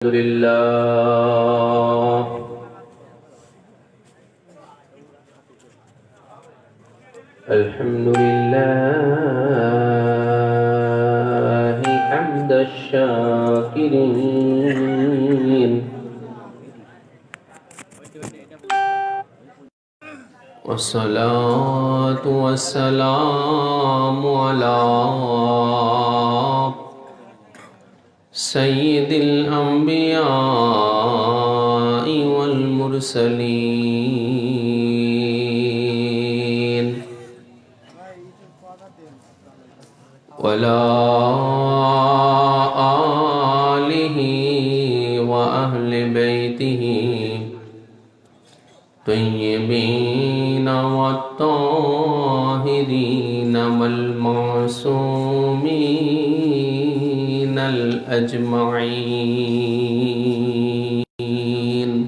الحمد لله الحمد لله حمد الشاكرين والصلاة والسلام على سيد الأنبياء والمرسلين وعلى آله وأهل بيته الطيبين والطاهرين والمعصومين الأجمعين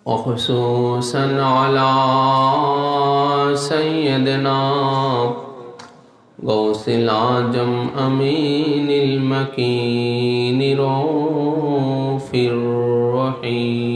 وخصوصا على سيدنا غوث العجم أمين المكين رؤوف الرحيم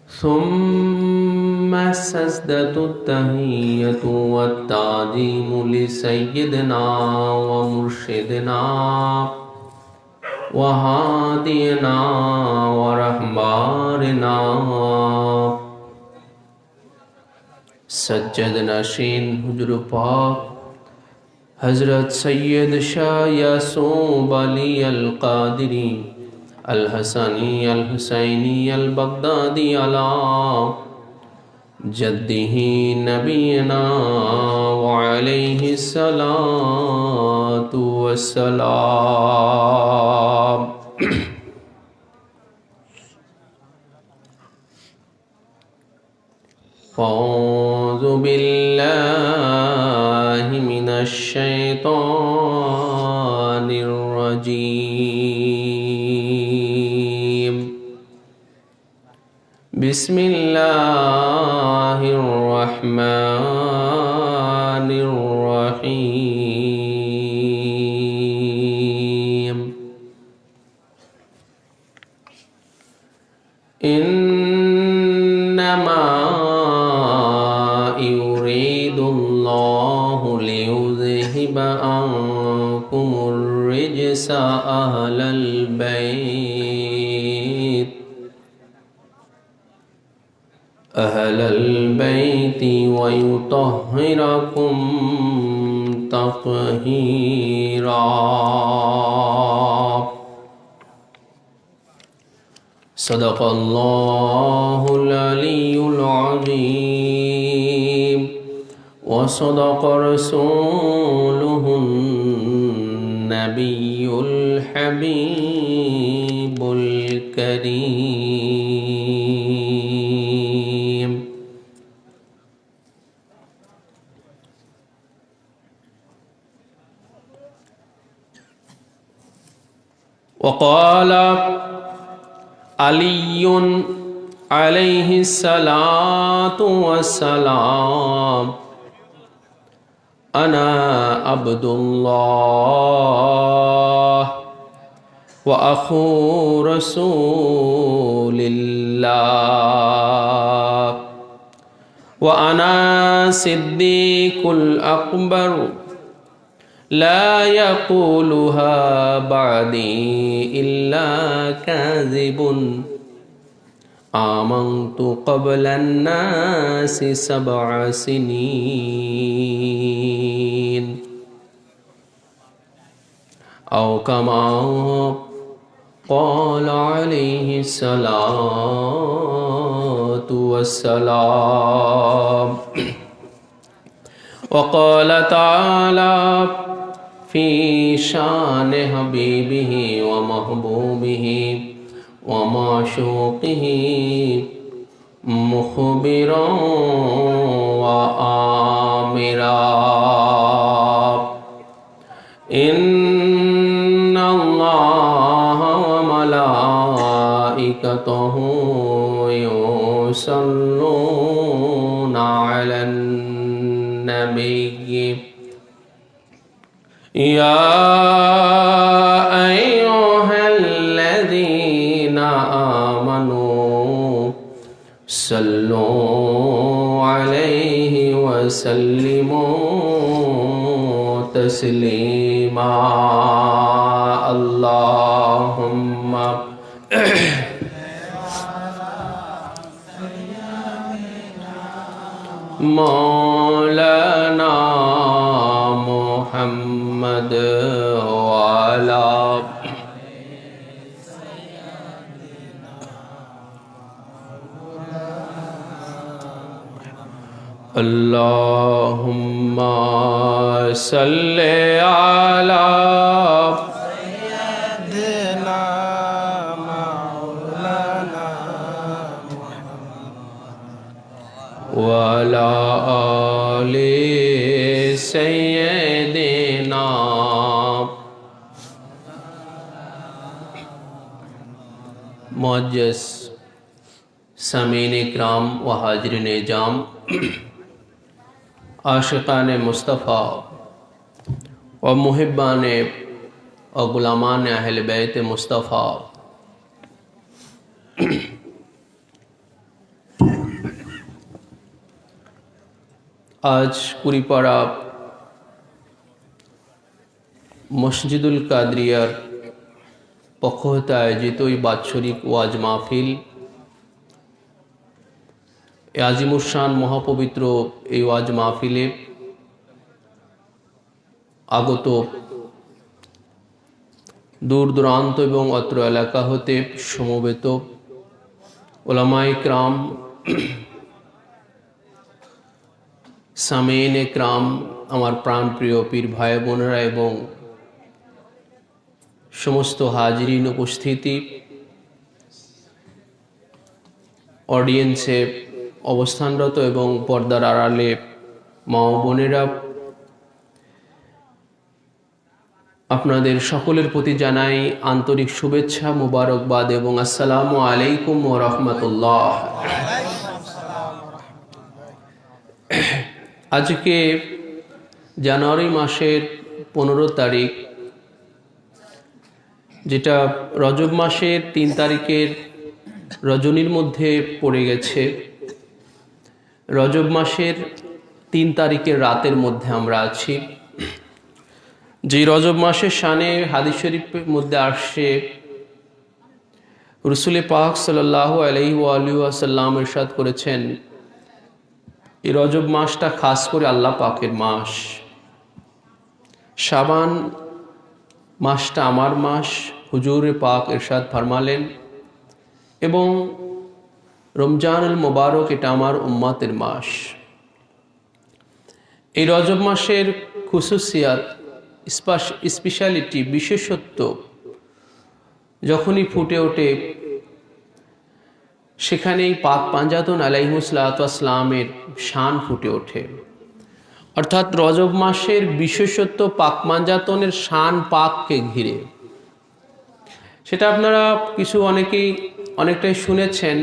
ثم السجدة التحية والتعظيم لسيدنا ومرشدنا وهادينا ورحمارنا سجد نشین حجر پاک حضرت سید شاہ یعصوب علی القادری الحسنی الحسینی البغدادی علی جدہ نبینا وعلیہ الصلاة والسلام أعوذ بالله من الشيطان الرجيم بسم الله الرحمن الرحيم إنما يريد الله ليذهب عنكم الرجس أهل البيت ويطهركم تطهيرا صدق الله العلي العظيم وصدق رسوله النبي الحبيب الكريم وقال علي عليه الصلاة والسلام أنا عبد الله وأخو رسول الله وأنا صديق الأكبر لا يقولها بعدي إلا كاذب آمنت قبل الناس 7 سنين أو كما قال عليه الصلاة والسلام وقال تعالى في شان حبيبه ومحبوبه ومعشوقه مخبرا وآمرا إن الله وملائكته وملائكته يصلون على النبي يا أيها الذين آمنوا صلوا عليه وسلموا تسليما اللهم مولانا محمد وعلى اللهم صل على سيدنا مولانا وعلى آل سيدنا मुअज्जज़ सामीन इकराम व हाज़रीन जाम आशिक़ान मुस्तफ़ा व मुहिब्बान और गुलामान अहल बैत मुस्तफ़ा आज कुरीपाड़ा मस्जिदुल कादरियार पक्ष हते आयोजित बात्सरिक ওয়াজ মাহফিল আজিমুশান মহাপবিত্র এই ওয়াজ মাহফিলে আগত দূর দূরান্ত এবং অত্র এলাকা হতে সমবেত উলামায়ে কিরাম সামিন ইকরাম আমার প্রাণপ্রিয় পীর ভাই বোনেরা এবং সমস্ত হাজিরিন উপস্থিতি অডিয়েন্সে অবস্থানরত এবং পর্দার আড়ালে মা ও বোনেরা আপনাদের সকলের প্রতি জানাই আন্তরিক শুভেচ্ছা মুবারকবাদ এবং আসসালামু আলাইকুম ওয়া রাহমাতুল্লাহ। আজকে জানুয়ারি মাসের 15 তারিখ, যেটা রজব মাসের 3 তারিখের রজনীর মধ্যে পড়ে গেছে। রজব মাসের 3 তারিখের রাতের মধ্যে আমরা আছি। যে রজব মাসের শানে হাদিস শরীফের মধ্যে আসছে, রাসূল পাক সাল্লাল্লাহু আলাইহি ওয়া আলিহি ওয়াসাল্লাম ইরশাদ করেছেন, এই রজব মাসটা খাস করে আল্লাহ পাকের মাস। শাবান মাসটা আমার মাস, হুজুর পাক ইরশাদ ফরমালেন, এবং রমজানুল মুবারক এটা আমার উম্মতের মাস। এই রজব মাসের খুসুসিয়াত, স্পেশালিটি, বিশেষত্ব যখনই ফুটে ওঠে সেখানেই পাক পাঞ্জাতন আলাইহিসসালাতু ওয়াসসালামের শান ফুটে ওঠে। অর্থাৎ রজব মাসের বিশেষত্ব পাক পাঞ্জাতনের শান পাককে ঘিরে। সেটা আপনারা কিছু অনেকটাই শুনেছেন।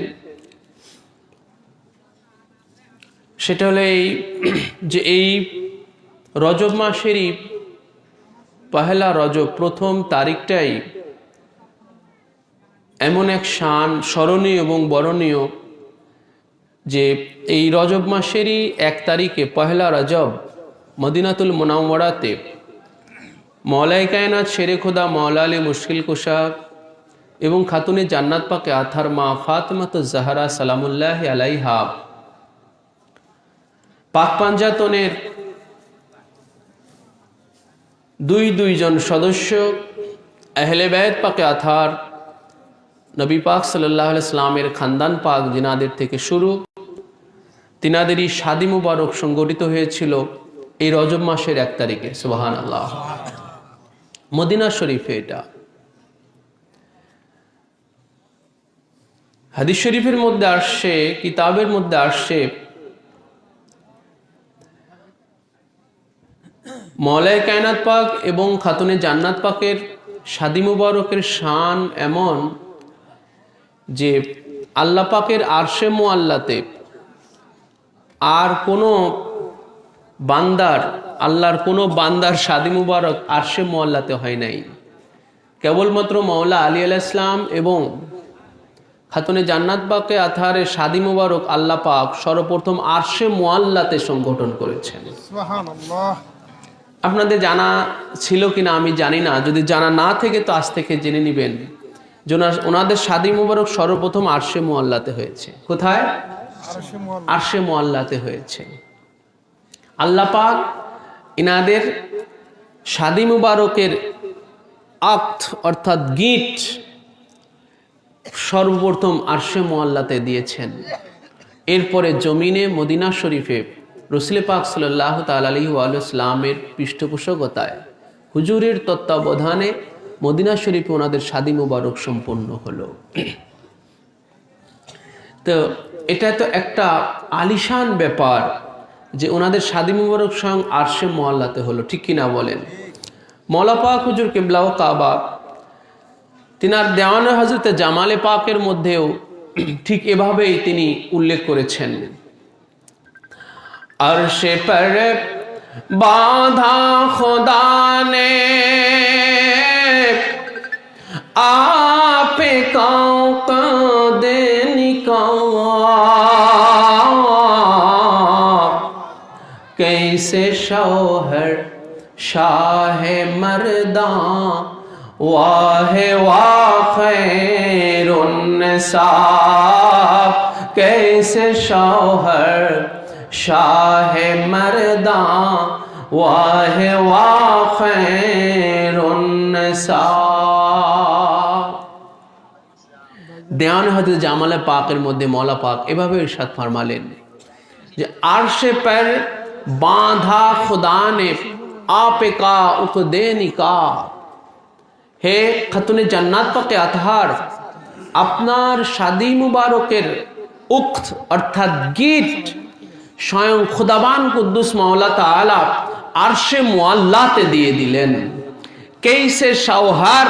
সেটা হলো যে এই রজব মাসেরই পহেলা রজব, প্রথম তারিখটাই এমন এক শান, স্মরণীয় এবং বরণীয়, যে এই রজব মাসেরই 1 তারিখে পহেলা রজব মদিনাতুল মুনাওয়ারাতে মওলায়ে কায়নাত শেরে খোদা মওলা আলী মুশকিল কুশা এবং খাতুনে জান্নাত পাকে আথার মা ফাতেমাতুজ জাহরা সালামুল্লাহি আলাইহা পাক পাঞ্জাতনের দুইজন সদস্য আহলে বাইত পাকে আথার নবী পাক সাল্লাল্লাহু আলাইহি সাল্লামের খানদান পাক জিনাদের থেকে শুরু, তিনাদেরই শাদী মুবারক সংগঠিত হয়েছিল এই রজব মাসের 1 তারিখে। সুবহানাল্লাহ। মদিনা শরীফে এটা হাদিস শরীফের মধ্যে আসছে, কিতাবের মধ্যে আসছে, মওলায়ে কায়নাত পাক এবং খাতুনে জান্নাত পাকের শাদী মুবারকের শান এমন যে আল্লাহ পাকের আরশে মুআল্লাতে আর কোনো বান্দার, আল্লাহর কোনো বান্দার শাদী মুবারক আরশে মুআল্লাতে হয় নাই। কেবলমাত্র মাওলা আলী আলাইহিস সালাম এবং খাতুনে জান্নাত বাকে আতহারের শাদী মুবারক আল্লাহ পাক সর্বপ্রথম আরশে মুআল্লাতে সংগঠন করেছেন। সুবহানাল্লাহ। আপনাদের জানা ছিল কিনা আমি জানি না, যদি জানা না থেকে তো আজ থেকে জেনে নেবেন যে ওনাদের শাদী মুবারক সর্বপ্রথম আরশে মুআল্লাতে হয়েছে। কোথায়? আরশে মুআল্লাতে হয়েছে। আল্লাহ পাক ইনাদের শাদী মুবারকের আক্ত অর্থাৎ গিফট সর্বপ্রথম আরশে মুআল্লাতে দিয়েছেন। এরপরে জমিনে মদিনা শরীফে রসুল পাক সাল্লাল্লাহু তাআলা আলাইহি ওয়া সাল্লামের পৃষ্ঠপোষকতায় হুজুরের তত্ত্বাবধানে মদিনা শরীফে ওনাদের শাদী মুবারক সম্পন্ন হলো। তো এটা তো একটা আলিশান ব্যাপার যে ওনাদের শাদী মুবারক সঙ্গ আরশে মুআল্লাতে হলো, ঠিক কিনা বলেন? মওলা পাক হুজুর কিবলা ও কাবা তিনার দেওয়ানে হযরতে জামালে পাকের মধ্যেও ঠিক এভাবেই তিনি উল্লেখ করেছেন। अर्शे पर बांधा खुदा ने आप का देनी का, कैसे शौहर शाह मर्दा वाह खैरुन्निसा, कैसे शौहर शाह मर्दा वाह खैरुन्निसा। দেওয়ান হযরত জামালে পাকের মধ্যে মওলা পাক এভাবে ইরশাদ ফরমালেন যে আরশে पर बांधा खुदा ने आपे का उक़दे निकाह, হে খাতুনে জান্নাত পাকে আতহার, আপনার শাদী মুবারকের উক্ত অর্থাৎ গিফট স্বয়ং খুদাবান কুদ্দুস মাওলা তাআলা আরশে মুআল্লাতে দিয়ে দিলেন। কেইসে শাওহার,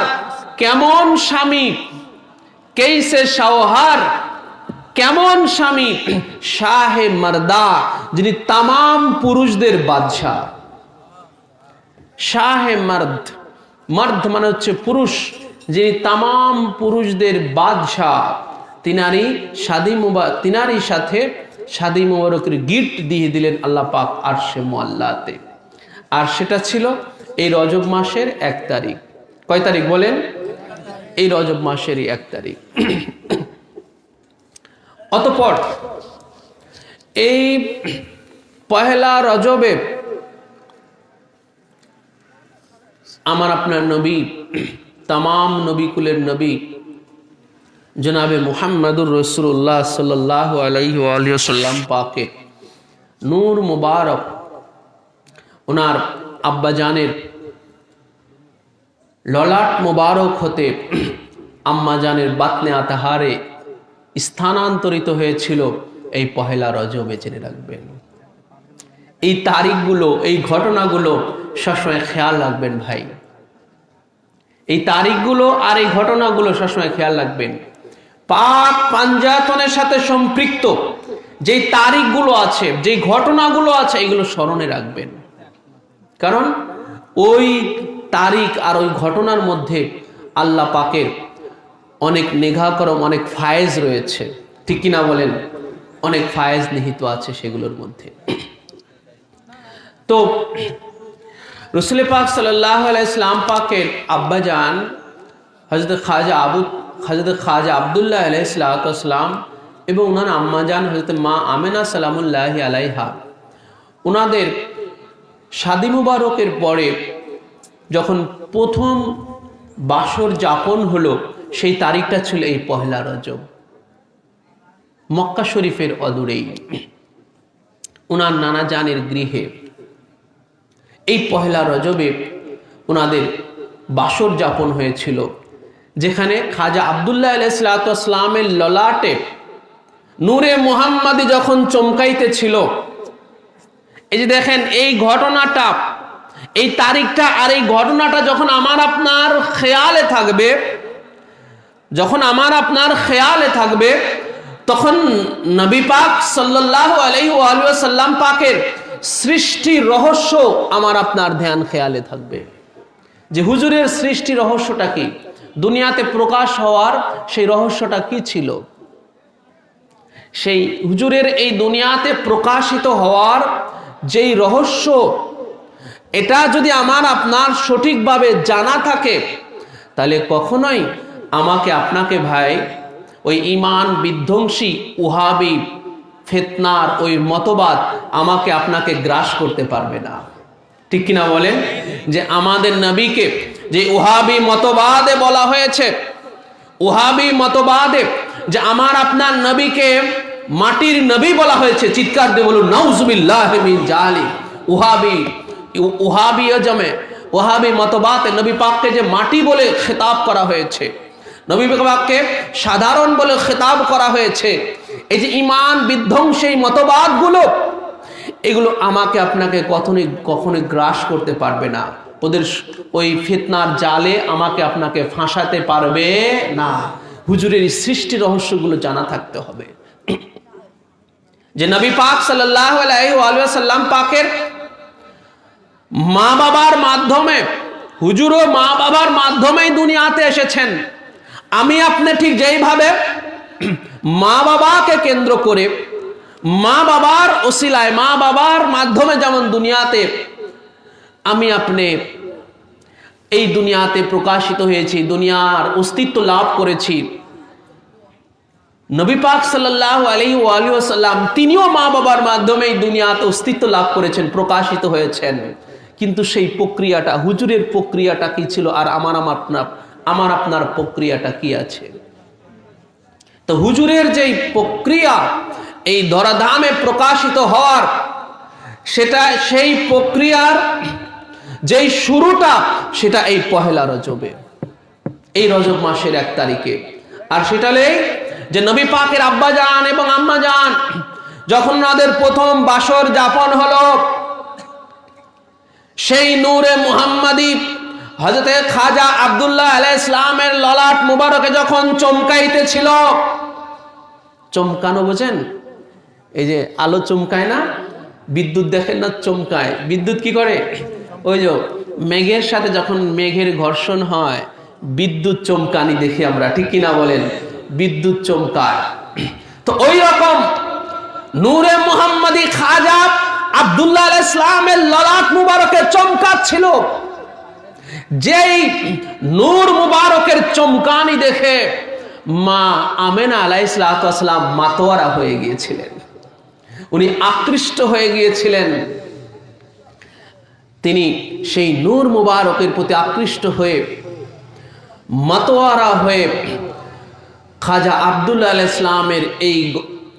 কেমন স্বামী, কেইসে শাওহার কেমন স্বামী, শাহে মারদা যিনি তামাম পুরুষদের বাদশাহ। শাহে মার্দ, মার্দ মানে হচ্ছে পুরুষ, যিনি তামাম পুরুষদের বাদশাহ, তিনারই সাথে শাদী মুবারকের গিফট দিয়ে দিলেন আল্লাহ পাক আরশে মুআল্লাতে। আর সেটা ছিল এই রজব মাসের 1 তারিখ। কয় তারিখ বলেন? এই রজব মাসেরই 1 তারিখ। অতঃপর এই পহেলা রজবে আমার আপনার নবী, তামাম নবীকুলের নবী জনাবে মুহাম্মদুর রাসূলুল্লাহ সাল্লাল্লাহু আলাইহি ওয়া আলিহি ওয়াসাল্লাম পাকে নূর মুবারক ওনার আব্বাজানের ললাট মুবারক হতে আম্মাজানের বাতনে আতাহারে স্থানান্তরিত হয়েছিল এই পহেলা রজবে। জেনে রাখবেন এই তারিখগুলো, এই ঘটনাগুলো সবসময় খেয়াল রাখবেন ভাই। এই তারিখগুলো আর এই ঘটনাগুলো সবসময় খেয়াল রাখবেন। পাক পাঞ্জাতনের সাথে সম্পৃক্ত যে তারিখগুলো আছে, যে ঘটনাগুলো আছে, এগুলো স্মরণে রাখবেন। কারণ ওই তারিখ আর ওই ঘটনার মধ্যে আল্লাহ পাকের অনেক নেঘাকরম, অনেক ফায়েজ রয়েছে, ঠিক কিনা বলেন? অনেক ফায়েজ নিহিত আছে সেগুলোর মধ্যে। তো রসুল পাক সাল্লাল্লাহু আলাইহি সাল্লাম পাকের আব্বাজান হযরত খাজা আব্দুল্লাহ আলাইহিস সালাম এবং ওনার আম্মাজান হযরত মা আমেনা সালামুল্লাহি আলাইহা, ওনাদের শাদী মুবারকের পরে যখন প্রথম বাসর যাপন হলো, সেই তারিখটা ছিল এই পহেলা রজব। মক্কা শরীফের অদূরেই ওনার নানা জানের গৃহে এই পহেলা রজবে ওনাদের বাসর যাপন হয়েছিল, যেখানে খাজা আব্দুল্লাহ আলাইহিস সালামের ললাটে নূরে মুহাম্মাদি যখন চমকাইতেছিল। এই যে দেখেন এই ঘটনাটা, এই তারিখটা আর এই ঘটনাটা যখন আমার আপনার খেয়ালে থাকবে, যখন আমার আপনার খেয়ালে থাকবে, তখন নবী পাক সাল্লাল্লাহু আলাইহি ওয়া সাল্লাম পাকের সৃষ্টির রহস্য আমার আপনার ধ্যান খেয়ালে থাকবে, যে হুজুরের সৃষ্টি রহস্যটা কি, দুনিয়াতে প্রকাশ হওয়ার সেই রহস্যটা কি ছিল। সেই হুজুরের এই দুনিয়াতে প্রকাশিত হওয়ার যেই রহস্য, এটা যদি আমার আপনার সঠিকভাবে জানা থাকে, তাহলে কখনোই আমাকে আপনাকে ভাই ওই ঈমান বিধ্বংসী ওহাবি ফিতনার ওই মতবাদ আমাকে আপনাকে গ্রাস করতে পারবে না। ঠিক কিনা বলেন? যে আমাদের নবীকে যে ওহাবি মতবাদে বলা হয়েছে, ওহাবি মতবাদে যে আমার আপনার নবীকে মাটির নবী বলা হয়েছে, চিৎকার দিয়ে বলুন নাউজুবিল্লাহি মিন জালিক। ওহাবিজমে ওহাবি মতবাদে নবী পাককে যে মাটি বলে খেতাব করা হয়েছে, নবী পাককে সাধারণ বলে খেতাব করা হয়েছে, এই যে ঈমান বিধ্বংসী মতবাদগুলো, এগুলো আমাকে আপনাকে কখনোই গ্রাস করতে পারবে না। ওদের ওই ফিতনার জালে আমাকে আপনাকে ফাঁসাতে পারবে না। হুজুরের সৃষ্টি রহস্যগুলো জানা থাকতে হবে, যে নবী পাক সাল্লাল্লাহু আলাইহি ওয়া সাল্লাম পাকের মা বাবার মাধ্যমে, হুজুরও মা বাবার মাধ্যমেই দুনিয়াতে এসেছেন। আমি আপনি ঠিক যেইভাবে মা বাবাকে কেন্দ্র করে, মা বাবার ওসিলায়, মা বাবার মাধ্যমে যেমন দুনিয়াতে আমি আপনি এই দুনিয়াতে প্রকাশিত হয়েছি, দুনিয়ার অস্তিত্ব লাভ করেছি, নবী পাক সাল্লাল্লাহু আলাইহি ওয়া সাল্লাম তিনিও মা বাবার মাধ্যমে এই দুনিয়াতে অস্তিত্ব লাভ করেছেন, প্রকাশিত হয়েছেন। কিন্তু সেই প্রক্রিয়াটা, হুজুরের প্রক্রিয়াটা কি ছিল, আর আমার আপনার প্রক্রিয়াটা কি আছে? তো হুজুরের যেই প্রক্রিয়া এই ধরাধামে প্রকাশিত হওয়ার, সেটা সেই প্রক্রিয়ার যেই শুরুটা, সেটা এই পহেলা রজবে, এই রজব মাসের 1 তারিখে। আর সেটা যে নবী পাকের আব্বা জান এবং আম্মা জান যখন ওনাদের প্রথম বাসর যাপন হলো, সেই নূরে মুহাম্মাদি হযরতে খাজা আব্দুল্লাহ আলাইহিস সালামের ললাট মুবারকে যখন চমকাইতেছিল, চমকানো বোঝেন? এই যে আলো চমকায় না, বিদ্যুৎ দেখেন না চমকায়, বিদ্যুৎ কি করে? ওই যে মেঘের সাথে যখন মেঘের ঘর্ষণ হয়, বিদ্যুৎ চমকানি দেখি আমরা, ঠিক কিনা বলেন? বিদ্যুৎ চমকায়। তো ওই রকম নূরে মুহাম্মাদি খাজা আব্দুল্লাহ আলাইহিস সালামের ললাট মুবারকে চমকাচ্ছিল। যেই নূর মুবারকের চমকানি দেখে মা আমেনা আলাইহিস সালাম মাতোয়ারা হয়ে গিয়েছিলেন, উনি আকৃষ্ট হয়ে গিয়েছিলেন। তিনি সেই নূর মুবারকের প্রতি আকৃষ্ট হয়ে মাতোয়ারা হয়ে খাজা আব্দুল্লাহ আলাইহিস সালামের এই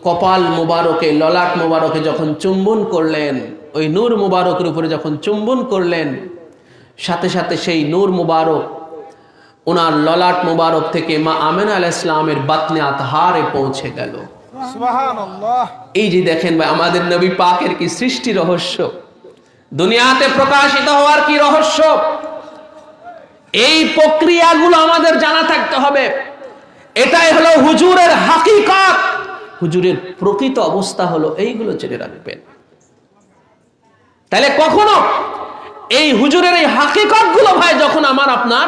কপাল মুবারকে, ললাট মুবারকে যখন চুম্বন করলেন, ওই নূর মুবারকের উপরে যখন চুম্বন করলেন, সাথে সাথে সেই নূর মুবারক ওনার ললাট মুবারক থেকে মা আমেনা আলাইহিস সালামের বাতনে আতহারে পৌঁছে গেল। সুবহানাল্লাহ। এই যে দেখেন ভাই, আমাদের নবী পাকের কি সৃষ্টি রহস্য, দুনিয়াতে প্রকাশিত হওয়ার কি রহস্য, এই প্রক্রিয়াগুলো আমাদের জানা থাকতে হবে। এটাই হলো হুজুরের হাকিকত, হুজুরের প্রকৃত অবস্থা হলো এইগুলো জেনে রাখবেন। তাহলে কখনো এই হুজুরের এই হাকিকত গুলো ভাই যখন আমার আপনার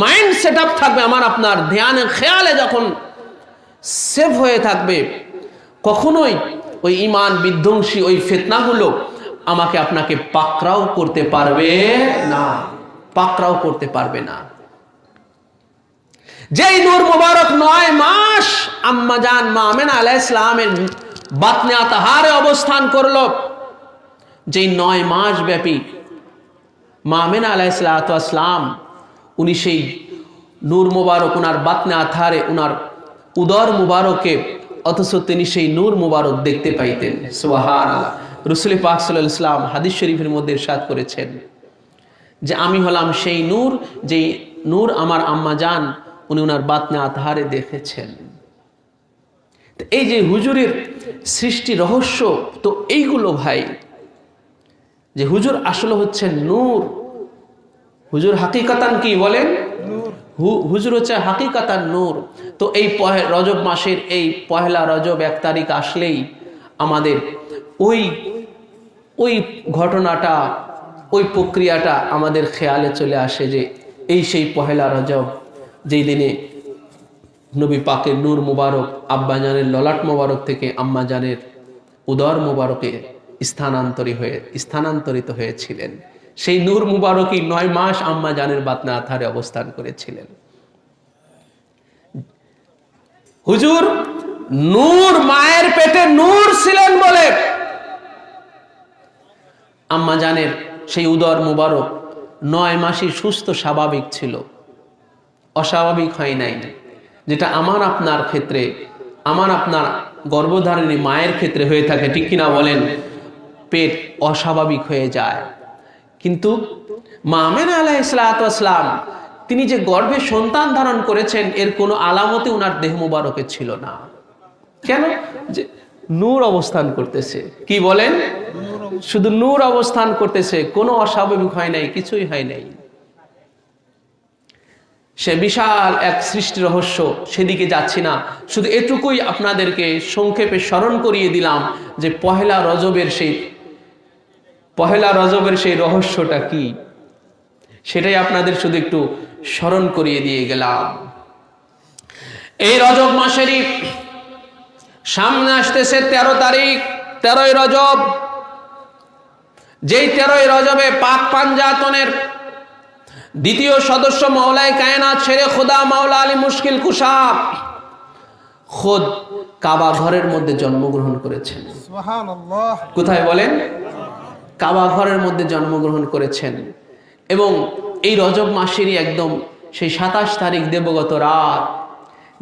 মাইন্ড সেট আপ থাকবে, আমার আপনার ধ্যানে খেয়ালে যখন সেভ হয়ে থাকবে, কখনোই ওই ঈমান বিধ্বংসী ওই ফিতনাগুলো আমাকে আপনাকে পাকড়াও করতে পারবে না, পাকড়াও করতে পারবে না। যেই নূর মুবারক 9 মাস আম্মা জান মা আমেনা আলাইহিস সালামের বাতনে আতহারে অবস্থান করলো, যেই 9 মাস ব্যাপী মা আমেনা আলাইহিস সালাম উনি সেই নূর মুবারক ওনার বাতনে আতহারে, ওনার উদর মুবারকে, অথচ তিনি সেই নূর মুবারক দেখতে পাইতেন। সুবহানাল্লাহ। রাসূল পাক সাল্লাল্লাহু আলাইহি ওয়াসাল্লাম হাদিস শরীফের মধ্যে ইরশাদ করেছেন যে আমি হলাম সেই নূর, যেই নূর আমার আম্মা জান উনি ওনার বাতনে আতহারে দেখেছেন। তো এই যে হুজুরের সৃষ্টি রহস্য, তো এইগুলো ভাই, যে হুজুর আসলে হচ্ছেন নূর। হুজুর হাকিকাতান কি বলেন? হুজুর হচ্ছে হাকিকাতান নূর। তো এই রজব মাসের এই পহেলা রজব 1 তারিখ আসলেই আমাদের ওই ওই ঘটনাটা, ওই প্রক্রিয়াটা আমাদের খেয়ালে চলে আসে যে এই সেই পহেলা রজব, যেই দিনে নবী পাকের নূর মুবারক আব্বাজানের ললাট মুবারক থেকে আম্মাজানের উদর মুবারকে স্থানান্তরিত হয়েছিলেন। সেই নূর মুবারকই 9 মাস আম্মাজানের বাতনা আথারে অবস্থান করেছিলেন। হুজুর নূর, মায়ের পেটে নূর ছিলেন বলে আম্মাজানের সেই উদর মুবারক 9 মাসই সুস্থ স্বাভাবিক ছিল, অস্বাভাবিক হয় নাই। যেটা আমার আপনার ক্ষেত্রে, আমার আপনার গর্ভধারিণী মায়ের ক্ষেত্রে হয়ে থাকে, ঠিক কিনা বলেন? পেট অস্বাভাবিক হয়ে যায়। কিন্তু মা আমেনা আলাইহিস সালাতু ওয়াস সালাম তিনি যে গর্ভে সন্তান ধারণ করেছেন এর কোনো আলামতই উনার দেহ মুবারকে ছিল না। কেন? যে নূর অবস্থান করতেছে। কি বলেন? শুধু নূর অবস্থান করতেছে, কোনো অস্বাভাবিক হয় নাই, কিছুই হয় নাই। সে বিশাল এক সৃষ্টি রহস্য, সেদিকে যাচ্ছি না, শুধু এটুকুই আপনাদেরকে সংক্ষেপে স্মরণ করিয়ে দিলাম যে পহেলা রজবের সেই রহস্যটা কি, সেটাই আপনাদের শুধু একটু স্মরণ করিয়ে দিয়ে গেলাম। এই রজব মাসেরই সামনে আসতেছে 13 তারিখ, 13ই রজব। যেই 13ই রজবে পাক পাঞ্জাতনের দ্বিতীয় সদস্য মাওলায়ে কায়নাত শেরে খোদা মাওলা আলী মুশকিল কুশা খোদ কাবা ঘরের মধ্যে জন্মগ্রহণ করেছেন। সুবহানাল্লাহ। কোথায় বলেন? কাবা ঘরের মধ্যে জন্মগ্রহণ করেছেন। এবং এই রজব মাসেরই একদম সেই 27 তারিখ দেবগত রাত,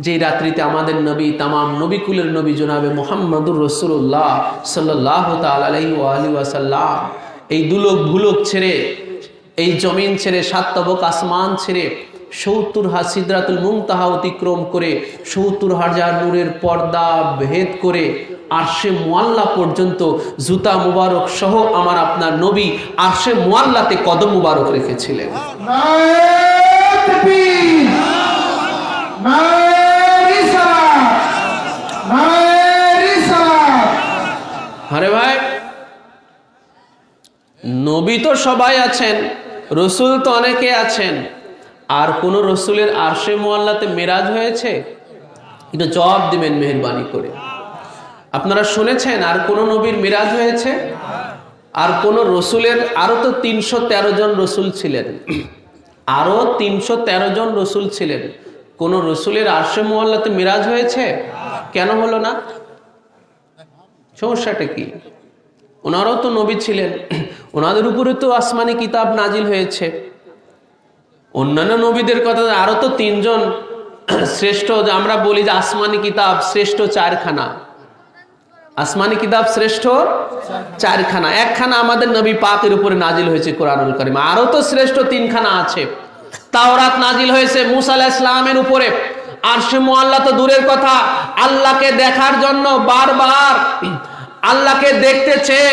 যেই রাত্রিতে আমাদের নবী, তামাম নবীকুলের নবী জনাবে মুহাম্মদুর রাসূলুল্লাহ সাল্লাল্লাহু তাআলা আলাইহি ওয়া আলিহি ওয়াসাল্লাম এই দুলোক ভুলোক ছেড়ে, এই জমিন ছেড়ে, 7 তবক আসমান ছেড়ে 70 হাত সিদরাতুল মুনতাহা অতিক্রম করে 70,000 নূরের পর্দা ভেদ করে আরশে মুআল্লা পর্যন্ত জুতা মুবারক সহ আমার আপনার নবী আরশে মুআল্লাতে কদম মুবারক রেখেছিলেন। আরে ভাই, নবী তো সবাই আছেন, রসুল তো অনেকে আছেন, আর কোন রসুলের আরশে মুআল্লাতে মেরাজ হয়েছে? এটা জবাব দিবেন মেহেরবানি করে। আপনারা শুনেছেন আর কোন নবীর মেরাজ হয়েছে? আর কোন রসুলের? আরো তো 313 জন রসুল ছিলেন, আরো 313 জন রসুল ছিলেন। কোন রসুলের আরশে মুআল্লাতে মেরাজ হয়েছে? কেন হলো না? সমস্যাটা কি? ওনারাও তো নবী ছিলেন, ওনাদের উপরে তো আসমানি কিতাব নাজিল হয়েছে। অন্যান্য নবীদের কথা, আরো তো 3 জন শ্রেষ্ঠ, আমরা বলি যে আসমানি কিতাব শ্রেষ্ঠ 4খানা, আসমানি কিতাব শ্রেষ্ঠ 4খানা, 1খানা আমাদের নবী পাকের উপরে নাজিল হয়েছে কোরআনুল কারীম। আরো তো শ্রেষ্ঠ 3খানা আছে। তাওরাত নাজিল হয়েছে মুসা আলাইহিস সালামের উপরে। আরশে মুআল্লা তো দূরের কথা, আল্লাহকে দেখার জন্য বারবার আল্লাহকে দেখতে চেয়ে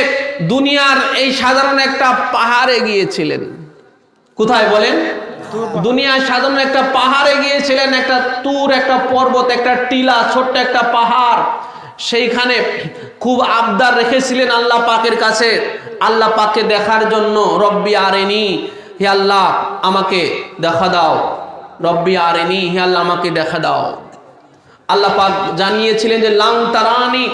দুনিয়ার এই সাধারণ একটা পাহাড়ে গিয়েছিলেন। কোথায় বলেন? দুনিয়ার সাধারণ একটা পাহাড়ে গিয়েছিলেন, একটা তুর, একটা পর্বত, একটা টিলা, ছোট্ট একটা পাহাড়। সেইখানে খুব আবদার রেখেছিলেন আল্লাহ পাকের কাছে, আল্লাহ পাককে দেখার জন্য। রব্বি আরেনি, হে আল্লাহ আমাকে দেখা দাও, রব্বি আরেনি, হে আল্লাহ আমাকে দেখা দাও। আল্লাহ পাক জানিয়েছিলেন যে লাং তারানি,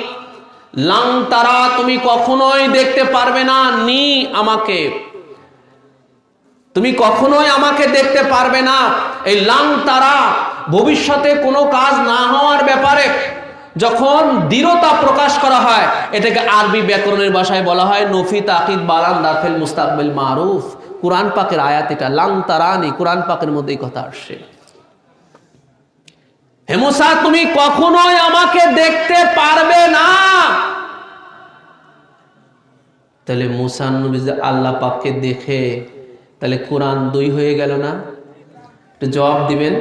লাং তারা, তুমি কখনোই দেখতে পারবে না, নি আমাকে, তুমি কখনোই আমাকে দেখতে পারবে না। এই লাং তারা ভবিষ্যতে কোনো কাজ না হওয়ার ব্যাপারে যখন দৃঢ়তা প্রকাশ করা হয়, এটাকে আরবি ব্যাকরণের ভাষায় বলা হয় নফি তাকিদ বালান দাফিল মুস্তাকবিল মারুফ। কুরআন পাকের আয়াত এটা, লাং তারানি, কুরআন পাকের মধ্যেই কথা আসছে। হে মুসা, তুমি কখনোই আমাকে দেখতে পারবে না। তাহলে মুসা নবী আল্লাহ পাককে দেখে, তাহলে কোরআন 2 হয়ে গেল না? একটু জবাব দিবেন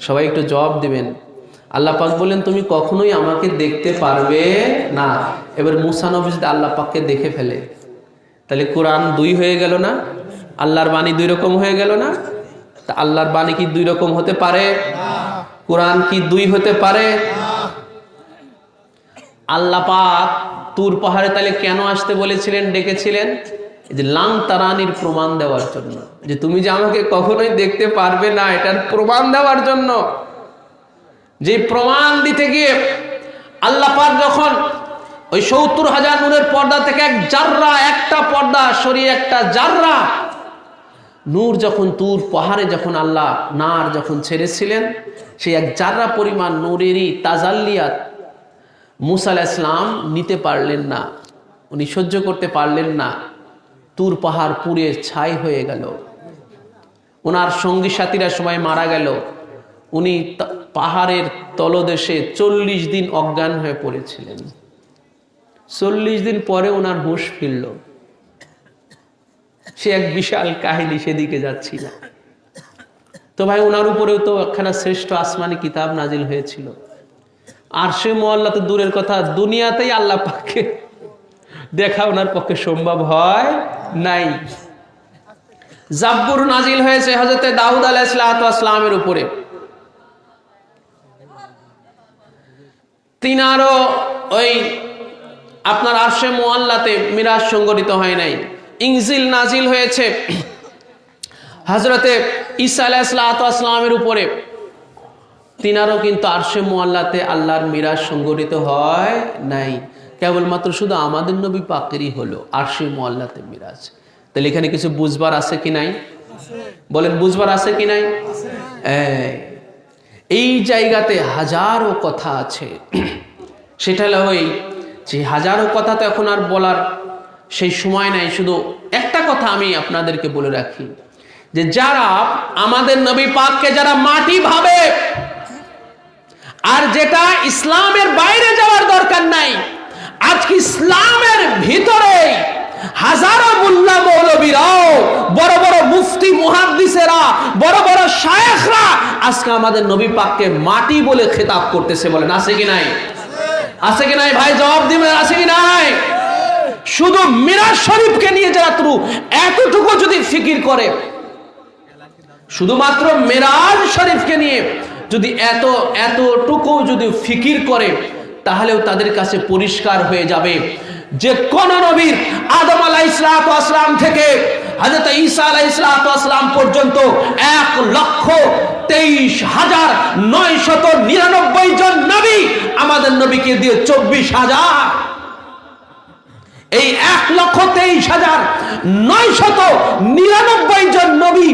সবাই, একটু জবাব দিবেন। আল্লাহ পাক বললেন তুমি কখনোই আমাকে দেখতে পারবে না। এবার মুসা নবী যদি আল্লাহ পাককে দেখে ফেলে, তাহলে কোরআন 2 হয়ে গেল না? আল্লাহর বাণী 2 রকম হয়ে গেল না? তা আল্লাহর বাণী কি দুই রকম হতে পারে? কোরআন কি দুই হতে পারে? আল্লাহ পাক তুর পাহাড়ে তাহলে কেন আসতে বলেছিলেন, ডেকেছিলেন? যে লাং তারানির প্রমাণ দেওয়ার জন্য, যে তুমি যে আমাকে কখনোই দেখতে পারবে না এটার প্রমাণ দেওয়ার জন্য। যে প্রমাণ দিতে গিয়ে আল্লাহ পাক যখন ওই ৭০,০০০ নূরের পর্দা থেকে এক জাররা, একটা পর্দা সরিয়ে একটা জাররা নূর যখন তুর পাহাড়ে যখন আল্লাহ নার যখন ছেড়েছিলেন, সেই এক জাররা পরিমাণ নূরেরই তাজাল্লিয়াত মুসা আলাইহিস সালাম নিতে পারলেন না, উনি সহ্য করতে পারলেন না। তুর পাহাড় পুড়ে ছাই হয়ে গেল, ওনার সঙ্গী সাথীরা সবাই মারা গেল। উনি পাহাড়ের তলদেশে 40 দিন অজ্ঞান হয়ে পড়েছিলেন। 40 দিন পরে ওনার হুঁশ ফিরল। সে এক বিশাল কাহিনী, সেদিকে যাচ্ছি না। তো ভাই ওনার উপরেও তো একখানা শ্রেষ্ঠ আসমানি কিতাব নাজিল হয়েছিল। আর সে মোয়াল্লা তো দূরের কথা, দুনিয়াতেই আল্লাহ পাককে দেখা ওনার পক্ষে সম্ভব হয় নাই। জাব্বুর নাজিল হয়েছে হযরতে দাউদ আলাইহিস সালামের উপরে। তিনারও ওই আপনার আরশে মুআল্লাতে মিরাজ সংগঠিত হয় নাই। ইনজিল নাজিল হয়েছে হযরতে ঈসা আলাইহিস সালামের উপরে। তিনারও কিন্তু আরশে মুআল্লাতে আল্লাহর মিরাজ সংগঠিত হয় নাই। কেবলমাত্র শুধু আমাদের নবী পাকেরই হলো আরশে মুআল্লাতে মিরাজ। তাহলে এখানে কিছু বুঝবার আছে কি নাই? বলেন, বুঝবার আছে কি নাই? এই জায়গাতে হাজারো কথা আছে। সেটা হলো ওই যে হাজারো কথা তো এখন আর বলার সেই সময় নাই। শুধু একটা কথা আমি আপনাদেরকে বলে রাখি, যে যারা আমাদের নবী পাককে যারা মাটি ভাবে, আর যেটা ইসলামের বাইরে যাওয়ার দরকার নাই, আজকে ইসলামের ভিতরে হাজারো মুল্লা মৌলবীরাও, বড় বড় মুফতি মুহাদ্দিসেরা, বড় বড় শায়েখরা আজকে আমাদের নবী পাককে মাটি বলে খেতাব করতেছে। বলেন আছে কি নাই? আছে কি নাই ভাই? জবাব দিবেন, আছে কি নাই? শুধু মিরাজ শরীফকে নিয়ে যারা এতটুকু যদি ফিকির করে, শুধুমাত্র মিরাজ শরীফকে নিয়ে যদি এতটুকু যদি ফিকির করে, তাহলেও তাদের কাছে পরিষ্কার হয়ে যাবে যে কোন নবীর আদম আলাইহিস সালাম থেকে হযরত ঈসা আলাইহিস সালাম পর্যন্ত ১,২৩,৯৯৯ জন নবী, আমাদের নবীকে দিয়ে ২৪,০০০। এই ১,২৩,৯৯৯ জন নবী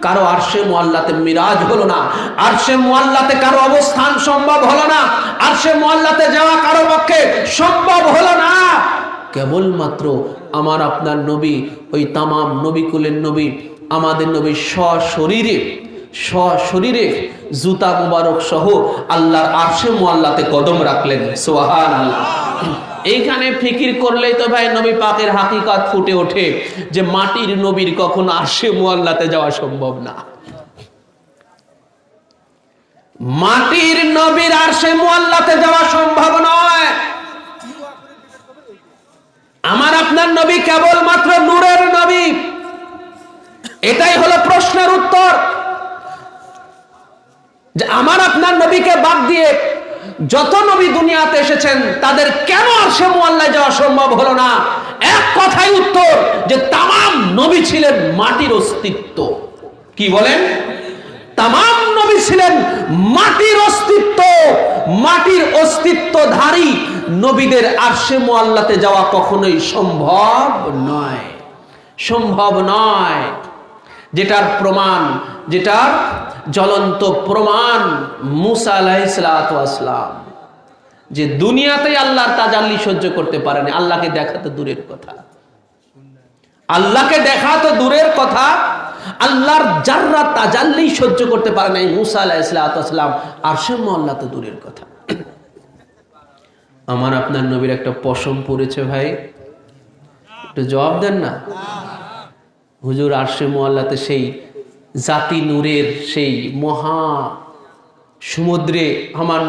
কারো আরশে মুআল্লাতে মিরাজ হলো না, আরশে মুআল্লাতে কারো অবস্থান সম্ভব হলো না, আরশে মুআল্লাতে যাওয়া কারো পক্ষে সম্ভব হলো না। কেবলমাত্র আমার আপনার নবী, ওই তামাম নবী কুলের নবী, আমাদের নবী সশরীরে জুতা মুবারক সহ আল্লাহর আরশে মুআল্লাতে কদম রাখলেন। সুবহানাল্লাহ। এইখানে ফিকির করলেই তো ভাই নবী পাকের হাকিকত ফুটে ওঠে যে মাটির নবীর কখনো আরশে মুআল্লাতে যাওয়া সম্ভব না। মাটির নবীর আরশে মুআল্লাতে যাওয়া সম্ভব নয়। আমার আপনার নবী কেবলমাত্র নূরের নবী। এটাই হলো প্রশ্নের উত্তর, যে আমার আপনার নবীকে বাদ দিয়ে যত নবী দুনিয়াতে এসেছেন তাদের কেন আরশে মুআল্লায় যাওয়া সম্ভব হলো না? এক কথাই উত্তর, যে তামাম নবী ছিলেন মাটির অস্তিত্ব। কি বলেন? তামাম নবী ছিলেন মাটির অস্তিত্ব। মাটির অস্তিত্বধারী নবীদের আরশে মুআল্লাতে যাওয়া কখনোই সম্ভব নয়, সম্ভব নয়। যেটার প্রমাণ, যেটার জ্বলন্ত প্রমাণ মুসা আলাইহিস সালাম, যে দুনিয়াতেই আল্লাহর তাজাল্লি সহ্য করতে পারেনি। আল্লাহকে দেখা তো দূরের কথা, আল্লাহকে দেখা তো দূরের কথা, আল্লাহর জাররা তাজাল্লি সহ্য করতে পারে নাই মুসা আলাইহিস সালাম, আরশে মুআল্লা তো দূরের কথা। আমার আপনার নবীর একটা পশম পড়েছে ভাই, একটু জবাব দেন না। হুজুর আরশে মুআল্লাতে সেই জাতি নূরের সেই মহা সমুদ্রে আমার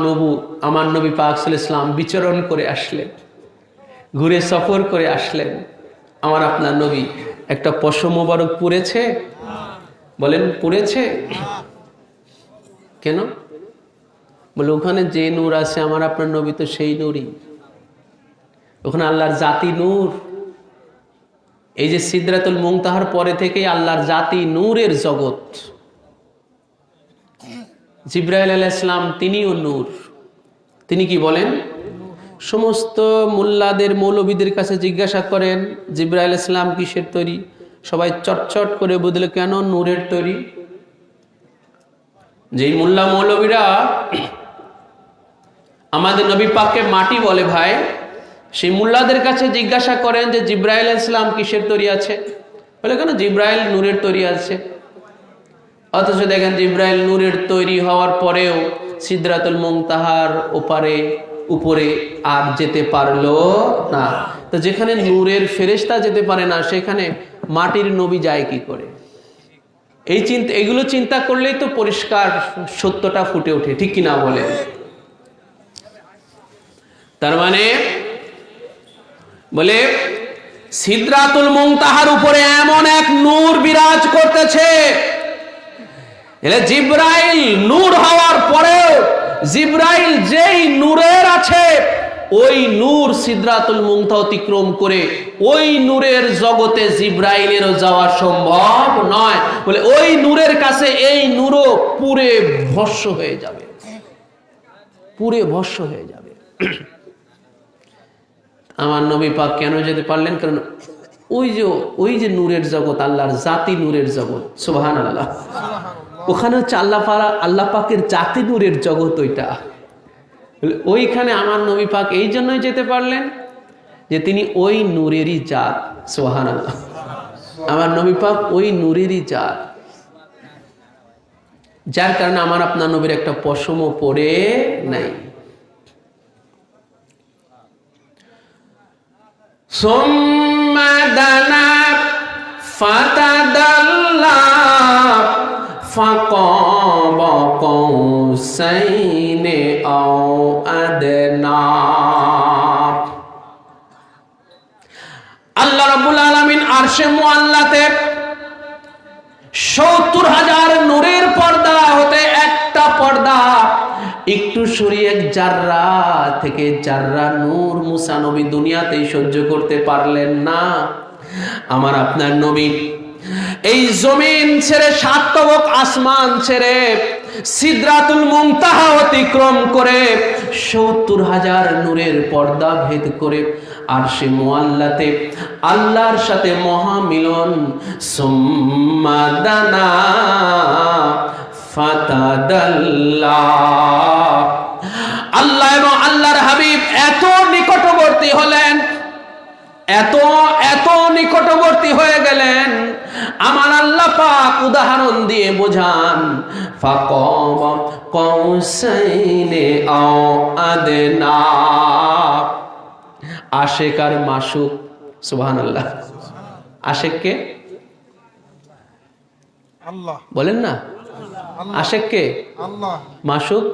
নবী পাক সাল্লাল্লাহু আলাইহি ওয়াসাল্লাম বিচরণ করে আসলেন, ঘুরে সফর করে আসলেন। আমার আপনার নবী একটা পশম মোবারক পরেছে? বলেন পুড়েছে? কেন? বলে ওখানে যে নূর আছে আমার আপনার নবী তো সেই নূরই, ওখানে আল্লাহর জাতি নূর। এই যে সিদরাতুল মুনতাহার পরে থেকেই আল্লাহর জাতি নূরের জগৎ। জিবরাইল আলাইহিস সালাম তিনিও নূর। তিনি কি বলেন? সমস্ত মোল্লাদের মৌলবীদের কাছে জিজ্ঞাসা করেন জিবরাইল আলাইহিস সালাম কিসের তৈরি? সবাই চটচট করে বদলে কেন নূরের তৈরি। যেই মোল্লা মৌলবীরা আমাদের নবী পাককে মাটি বলে ভাই, সেই মোল্লাদের কাছে জিজ্ঞাসা করেন যে জিবরাইল আলাইহিস সালাম কিসের তৈরি আছে? বলে কেন জিবরাইল নূরের তৈরি আছে। অথচ দেখেন জিবরাইল নূরের তৈরি হওয়ার পরেও সিদরাতুল মুনতাহার উপরে আর যেতে পারলো না। তো যেখানে নূরের ফেরেশতা যেতে পারে না সেখানে মাটির নবী যায় কি করে? এগুলো চিন্তা করলেই তো পরিষ্কার সত্যটা ফুটে ওঠে, ঠিক কিনা বলে? তার মানে বলে সিদরাতুল মুনতাহার উপরে এমন এক নূর বিরাজ করতেছে, এলে জিবরাইল নূর হওয়ার পরেও জিবরাইল যেই নূরের আছে ওই নূর সিদরাতুল মুনতাহা অতিক্রম করে ওই নূরের জগতে জিবরাইলেরও যাওয়া সম্ভব নয়। বলে ওই নূরের কাছে এই নূরও পুরে ভস্ম হয়ে যাবে, পুরে ভস্ম হয়ে যাবে। আমার নবী পাক কেন যেতে পারলেন? কারণ ওই যে নূরের জগৎ, আল্লাহর জাতি নূরের জগৎ, সুবহানাল্লাহ। ওখানে হচ্ছে আল্লাহ পাকের জাতি নূরের জগৎ ওইটা। ওইখানে আমার নবী পাক এই জন্যই যেতে পারলেন যে তিনি ওই নূরেরই জাত, সুবহানাল্লাহ। আমার নবী পাক ওই নূরেরই জাত, যার কারণে আমার আপনার নবীর একটা পশমও পড়ে নাই। সুম্মা দানা ফাতাদাল্লা ফাকাবা কাউসাইনি আও আদনা। আল্লাহ রাব্বুল আলামিন আরশে মুআল্লাতে ৭০,০০০ নূরের পর্দা হতে একটা পর্দা একটু সরিয়ে জাররা থেকে জাররা নূর মুসা নবী দুনিয়াতেই সহ্য করতে পারলেন না। আমার আপনার নবী এই জমিন ছেড়ে, সাত তবক আসমান ছেড়ে, সিদরাতুল মুনতাহা অতিক্রম করে ৭০,০০০ নূরের পর্দা ভেদ করে আরশে মুআল্লাতে আল্লাহর সাথে মহামিলন। সুম্মা দানা ফাতাদাল্লা। আল্লাহ এবং আল্লাহর হাবিব এত নিকটবর্তী হলেন, এত নিকটবর্তী হয়ে গেলেন, আমার আল্লাহ পাক উদাহরণ দিয়ে বোঝান, ফাকাবা কাউসাইনি আও আদনা। আশিক আর মাশুক, সুবহানাল্লাহ। আশিক কে? আল্লাহ। বলেন না, আশিক কে? আল্লাহ। মাশুক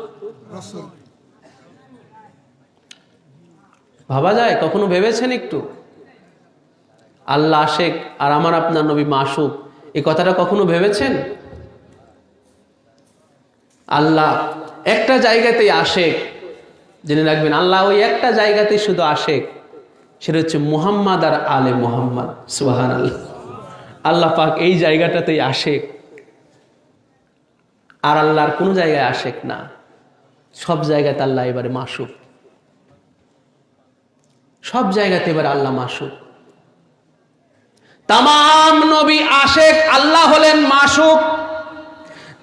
রাসূল। ভাবা যায়? কখনো ভেবেছেন একটু? আল্লাহ আশিক আর আমার আপনার নবী মাশুক, এই কথাটা কখনো ভেবেছেন? আল্লাহ একটা জায়গাতেই আশিক, জেনে রাখবেন, আল্লাহ ওই একটা জায়গাতেই শুধু আশিক, সেটা হচ্ছে মুহাম্মদ আর আলে মুহাম্মদ, সুবহানাল্লাহ। আল্লাহ পাক এই জায়গাটাতেই আশিক, আর আল্লাহর কোনো জায়গায় আশিক না, সব জায়গাতে আল্লাহ এবারে মাশুক, সব জায়গাতে এবারে আল্লাহ মাশুক। তামাম নবী আশিক, আল্লাহ হলেন মাশুক।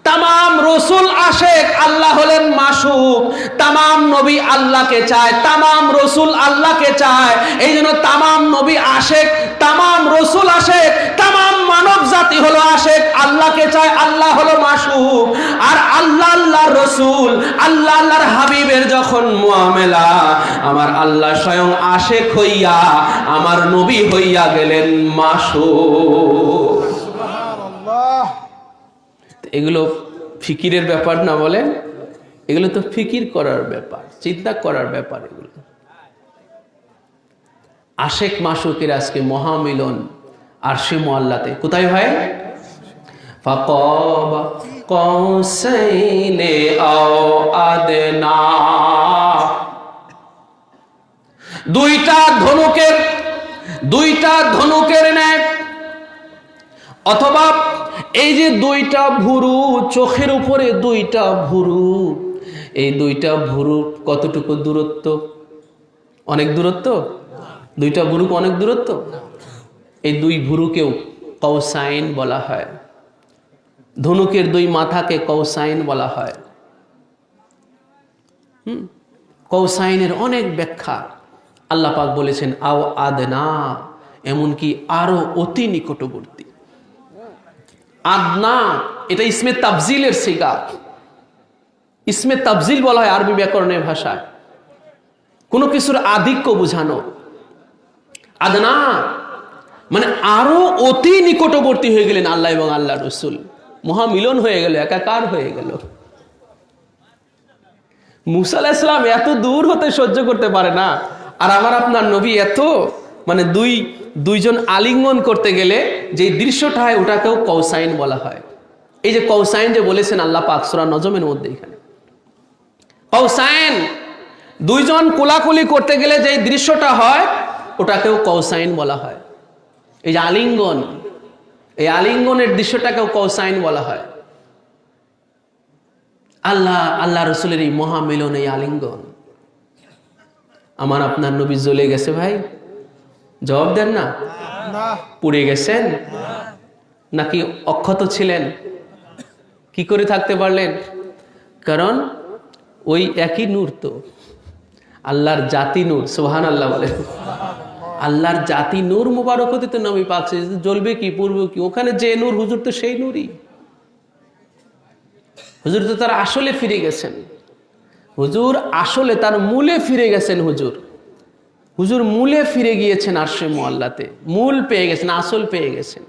তামাম রসুল আশিক, আল্লাহ হলেন মাশুক। তামাম নবী আল্লাহকে চায়, তামাম রসুল আল্লাহকে চায়। এই জন্য তামাম নবী আশিক, তামাম রসুল আশিক, তামাম মানব জাতি হলো আশিক, আল্লাহকে চায়, আল্লাহ হলো মাশুক। আর আল্লাহ আল্লাহর রসুল, আল্লাহ আল্লাহর হাবিবের যখন মুআমেলা, আমার আল্লাহ স্বয়ং আশিক হইয়া আমার নবী হইয়া গেলেন মাশুক। এগুলো ফিকিরের ব্যাপার না, বলেন? এগুলো তো ফিকির করার ব্যাপার, চিন্তা করার ব্যাপার। এগুলো আশিক মাশুকের আজকে মহামিলন আরশে মুআল্লাতে। কোথায় হয়? ফাকাবা কৌসাইনে আও আদনা। দুইটা ধনুকের ন্যায়, অথবা এই যে দুইটা ভুরু, চোখের উপরে দুইটা ভুরু, এই দুইটা ভুরু কতটুকু দূরত্ব? অনেক দূরত্ব? দুইটা ভুরু অনেক দূরত্ব? এই দুই ভুরুকেও কৌসাইন বলা হয়। ধনুকের দুই মাথাকে কৌসাইন বলা হয়। কৌসাইনের অনেক ব্যাখ্যা। আল্লাহ পাক বলেছেন আও আদনা, এমনকি আরো অতি নিকটবর্তী। আদনা এটা ইসমে তাফজিলের সিগা। ইসমে তাফজিল বলা হয় আরবি ব্যাকরণের ভাষায়, কোনো কিছুর আধিক্য বোঝানো। আদনা মানে আরো অতি নিকটবর্তী হয়ে গেলেন আল্লাহ এবং আল্লাহ রসুল, মহামিলন হয়ে গেল, একাকার হয়ে গেল। মুসা আলাইহিস সালাম এত দূর হতে সহ্য করতে পারে না, আর আমার আপনার নবী এত মানে দুইজন আলিঙ্গন করতে গেলে যে দৃশ্যটা হয় ওটাকেও কৌসাইন বলা হয়। এই যে কৌসাইন যে বলেছেন আল্লাহ পাক সূরা নজমের মধ্যে, এখানে কৌসাইন দুইজন কোলাকুলি করতে গেলে যে দৃশ্যটা হয় ওটাকেও কৌসাইন বলা হয়। এই যে আলিঙ্গন, এই আলিঙ্গনের দৃশ্যটাকেও কৌসাইন বলা হয়। আল্লাহ রসুলের এই মহামিলন, এই আলিঙ্গন। আমার আপনার নবী জ্বলে গেছে ভাই? জবাব দেন না। পুড়ে গেছেন নাকি অক্ষত ছিলেন? কি করে থাকতে পারলেন? কারণ ওই একই নূর তো, আল্লাহর জাতি নূর। সুবহানাল্লাহ বলেন। আল্লাহর জাতি নূর মুবারক হতে তো নবী পাক জ্বলবে কি, পূর্ব কি? ওখানে যে নূর, হুজুর তো সেই নূরই। হুজুর তো তার আসলে ফিরে গেছেন। হুজুর আসলে তার মূলে ফিরে গেছেন। হুজুর মূলে ফিরে গিয়েছেন, আরশে মুআল্লাতে মূল পেয়ে গেছেন, আসল পেয়ে গেছেন।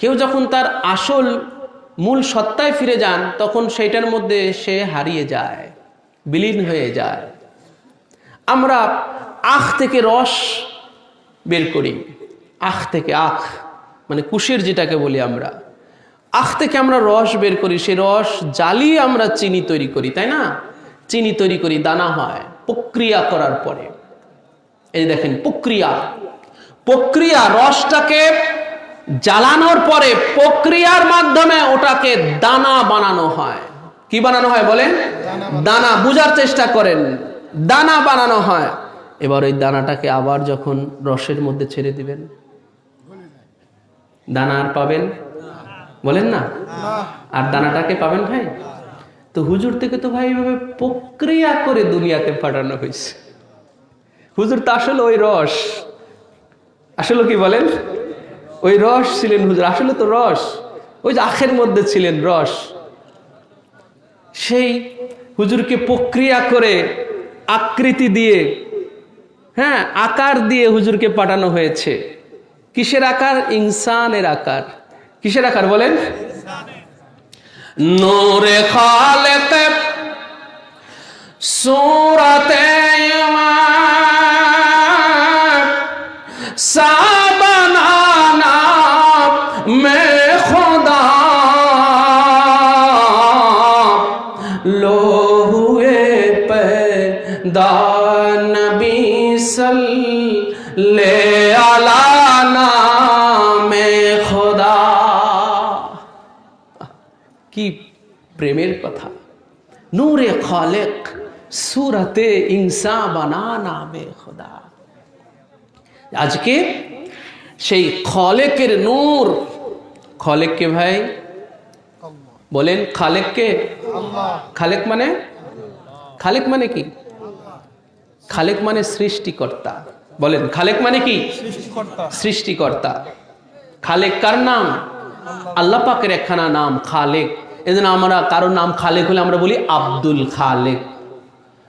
কেউ যখন তার আসল মূল সত্তায় ফিরে যান তখন সেইটার মধ্যে সে হারিয়ে যায়, বিলীন হয়ে যায়। আমরা আখ থেকে রস বের করি, আখ থেকে, আখ মানে কুশের যেটাকে বলি আমরা, আখ থেকে আমরা রস বের করি, সেই রস জ্বালিয়ে আমরা চিনি তৈরি করি, তাই না? চিনি তৈরি করি, দানা হয় প্রক্রিয়া করার পরে। এই দেখেন প্রক্রিয়া, রসটাকে জ্বালানোর পরে প্রক্রিয়ার মাধ্যমে ওটাকে দানা বানানো হয়। কি বানানো হয় বলেন? দানা। বুঝার চেষ্টা করেন, দানা বানানো হয়। এবার ওই দানাটাকে আবার যখন রসের মধ্যে ছেড়ে দিবেন, দানা আর পাবেন? বলেন না। আর দানাটাকে পাবেন ভাই? তো হুজুর থেকে তো ভাই এভাবে প্রক্রিয়া করে দুনিয়াতে পাঠানো হয়েছে। হুজুর তো আসলে ওই রস, আসলে কি বলেন, ওই রস ছিলেন হুজুর। আসলে তো রস ওই যে আখের মধ্যে ছিলেন রস। সেই হুজুরকে প্রক্রিয়া করে আকৃতি দিয়ে, হ্যাঁ আকার দিয়ে হুজুরকে পাঠানো হয়েছে। কিসের আকার? ইনসানের আকার। কিসের আকার বলেন? নূরে খালেক সূরাতে ইমান সাবানা মে খুদা লোহুয়ে पैदा नबी सल्ले अला नामे खुदा। কি প্রেমের কথা! নূরে খালেক सूरते इंसा बना नामे खुदा। আজকে সেই খালেকের নূর, খালেককে ভাই বলেন, খালেককে। খালেক মানে কি? খালেক মানে সৃষ্টিকর্তা। বলেন খালেক মানে কি? সৃষ্টিকর্তা। খালেক কার নাম? আল্লাহ পাকের একখানা নাম খালেক। এজন্য আমরা কারোর নাম খালেক হলে আমরা বলি আব্দুল খালেক।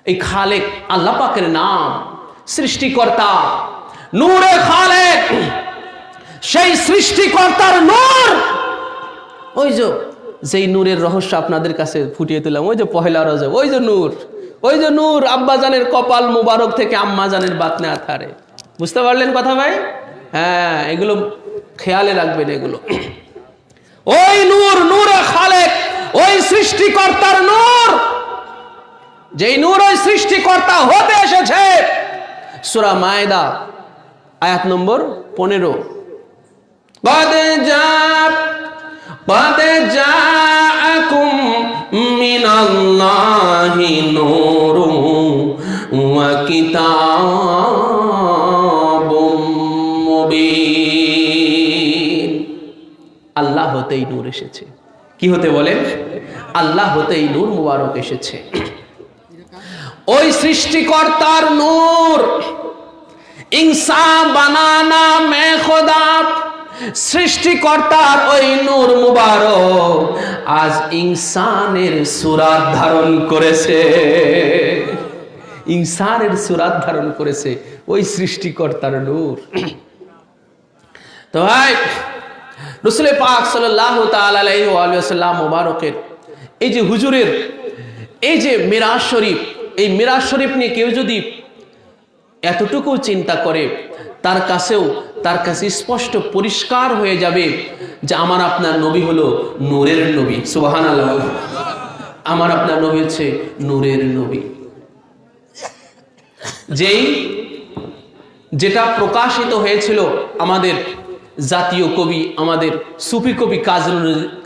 এই খালেক আল্লাহ পাকের নাম, সৃষ্টিকর্তা। নূরে খালেক, সেই সৃষ্টিকর্তার নূর। ওই যেই নূরের রহস্য আপনাদের কাছে ফুটিয়ে তুললাম, ওই যে পহেলা রজব, ওই যে নূর আব্বাজানের কপাল মুবারক থেকে আম্মাজানের বাতনে আথারে। বুঝতে পারলেন কথা ভাই? হ্যাঁ, এগুলো খেয়ালে রাখবেন। এগুলো ওই নূর, নূরে খালেক, ওই সৃষ্টিকর্তার নূর, যেই নূর ওই সৃষ্টিকর্তা হতে এসেছে। সূরা মায়েদা আয়াত নম্বর 15। قد جاءكم من الله نور وكتاب مبين। আল্লাহ হতেই নূর এসেছে। কি হতে বলেন? আল্লাহ হতেই নূর মুবারক এসেছে। ওই সৃষ্টিকর্তার নূর, ইনসান বানানা মে খোদা, সৃষ্টিকর্তার ওই নূর মুবারক আজ ইনসানের সূরত ধারণ করেছে। ইনসানের সূরত ধারণ করেছে ওই সৃষ্টিকর্তার নূর। তো ভাই, রাসূল পাক সাল্লাল্লাহু তাআলা আলাইহি ওয়া সাল্লাম মুবারকের এই যে হুজুরের এই যে মিরাজ শরীফ, এই মিরাজ শরীফ নিয়ে কেউ যদি এতটুকু চিন্তা করে, তার কাছে স্পষ্ট পরিষ্কার হয়ে যাবে যে আমার আপনার নবী হলো নূরের নবী। সুবহানাল্লাহ। আমার আপনার নবী হচ্ছে নূরের নবী। যেটা প্রকাশিত হয়েছিল আমাদের জাতীয় কবি, আমাদের সুফি কবি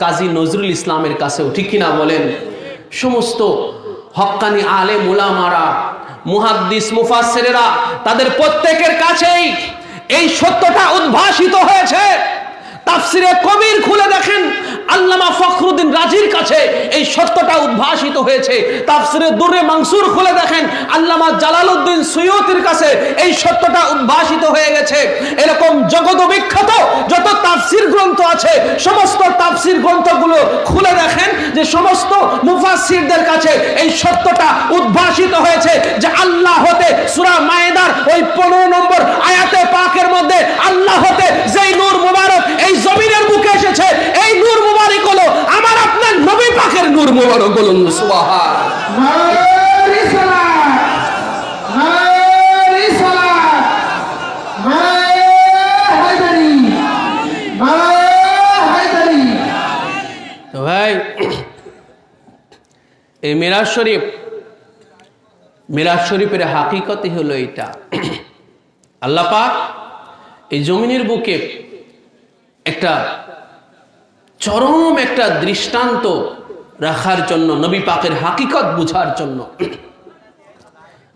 কাজী নজরুল ইসলামের কাছেও, ঠিক কিনা বলেন? সমস্ত হক্কানি আলেম উলামারা, মুহাদ্দিস মুফাসসিরেরা, তাদের প্রত্যেকের কাছেই এই সত্যটা উদ্ভাসিত হয়েছে। তাফসিরে কবির খুলে দেখেন, আল্লামা ফখরুদ্দিন রাজির কাছে এই সত্যটা উদ্ভাসিত হয়েছে। তাফসিরে দুররে মানসুর খুলে দেখেন, আল্লামা জালালউদ্দিন সুয়ুতির কাছে এই সত্যটা উদ্ভাসিত হয়ে গেছে। এরকম জগৎ বিখ্যাত যত তাফসির গ্রন্থ আছে, সমস্ত তাফসির গ্রন্থগুলো খুলে দেখেন যে সমস্ত মুফাসসিরদের কাছে এই সত্যটা উদ্ভাসিত হয়েছে যে আল্লাহ হতে, সূরা মায়েদার ওই 15 নম্বর আয়াতে পাকের মধ্যে আল্লাহ হতে যেই নূর মুবারক এই জমিনের বুকে এসেছে, এই নূর মুবারক হলো আমার আপনার নবী পাকের নূর মুবারক। বলুন তো ভাই, এই মিরাজ শরীফের হাকিকতই হলো এটা। আল্লাহ পাক এই জমিনের বুকে একটা চরম একটা দৃষ্টান্ত রাখার জন্য, নবী পাকের হাকিকত বুঝার জন্য,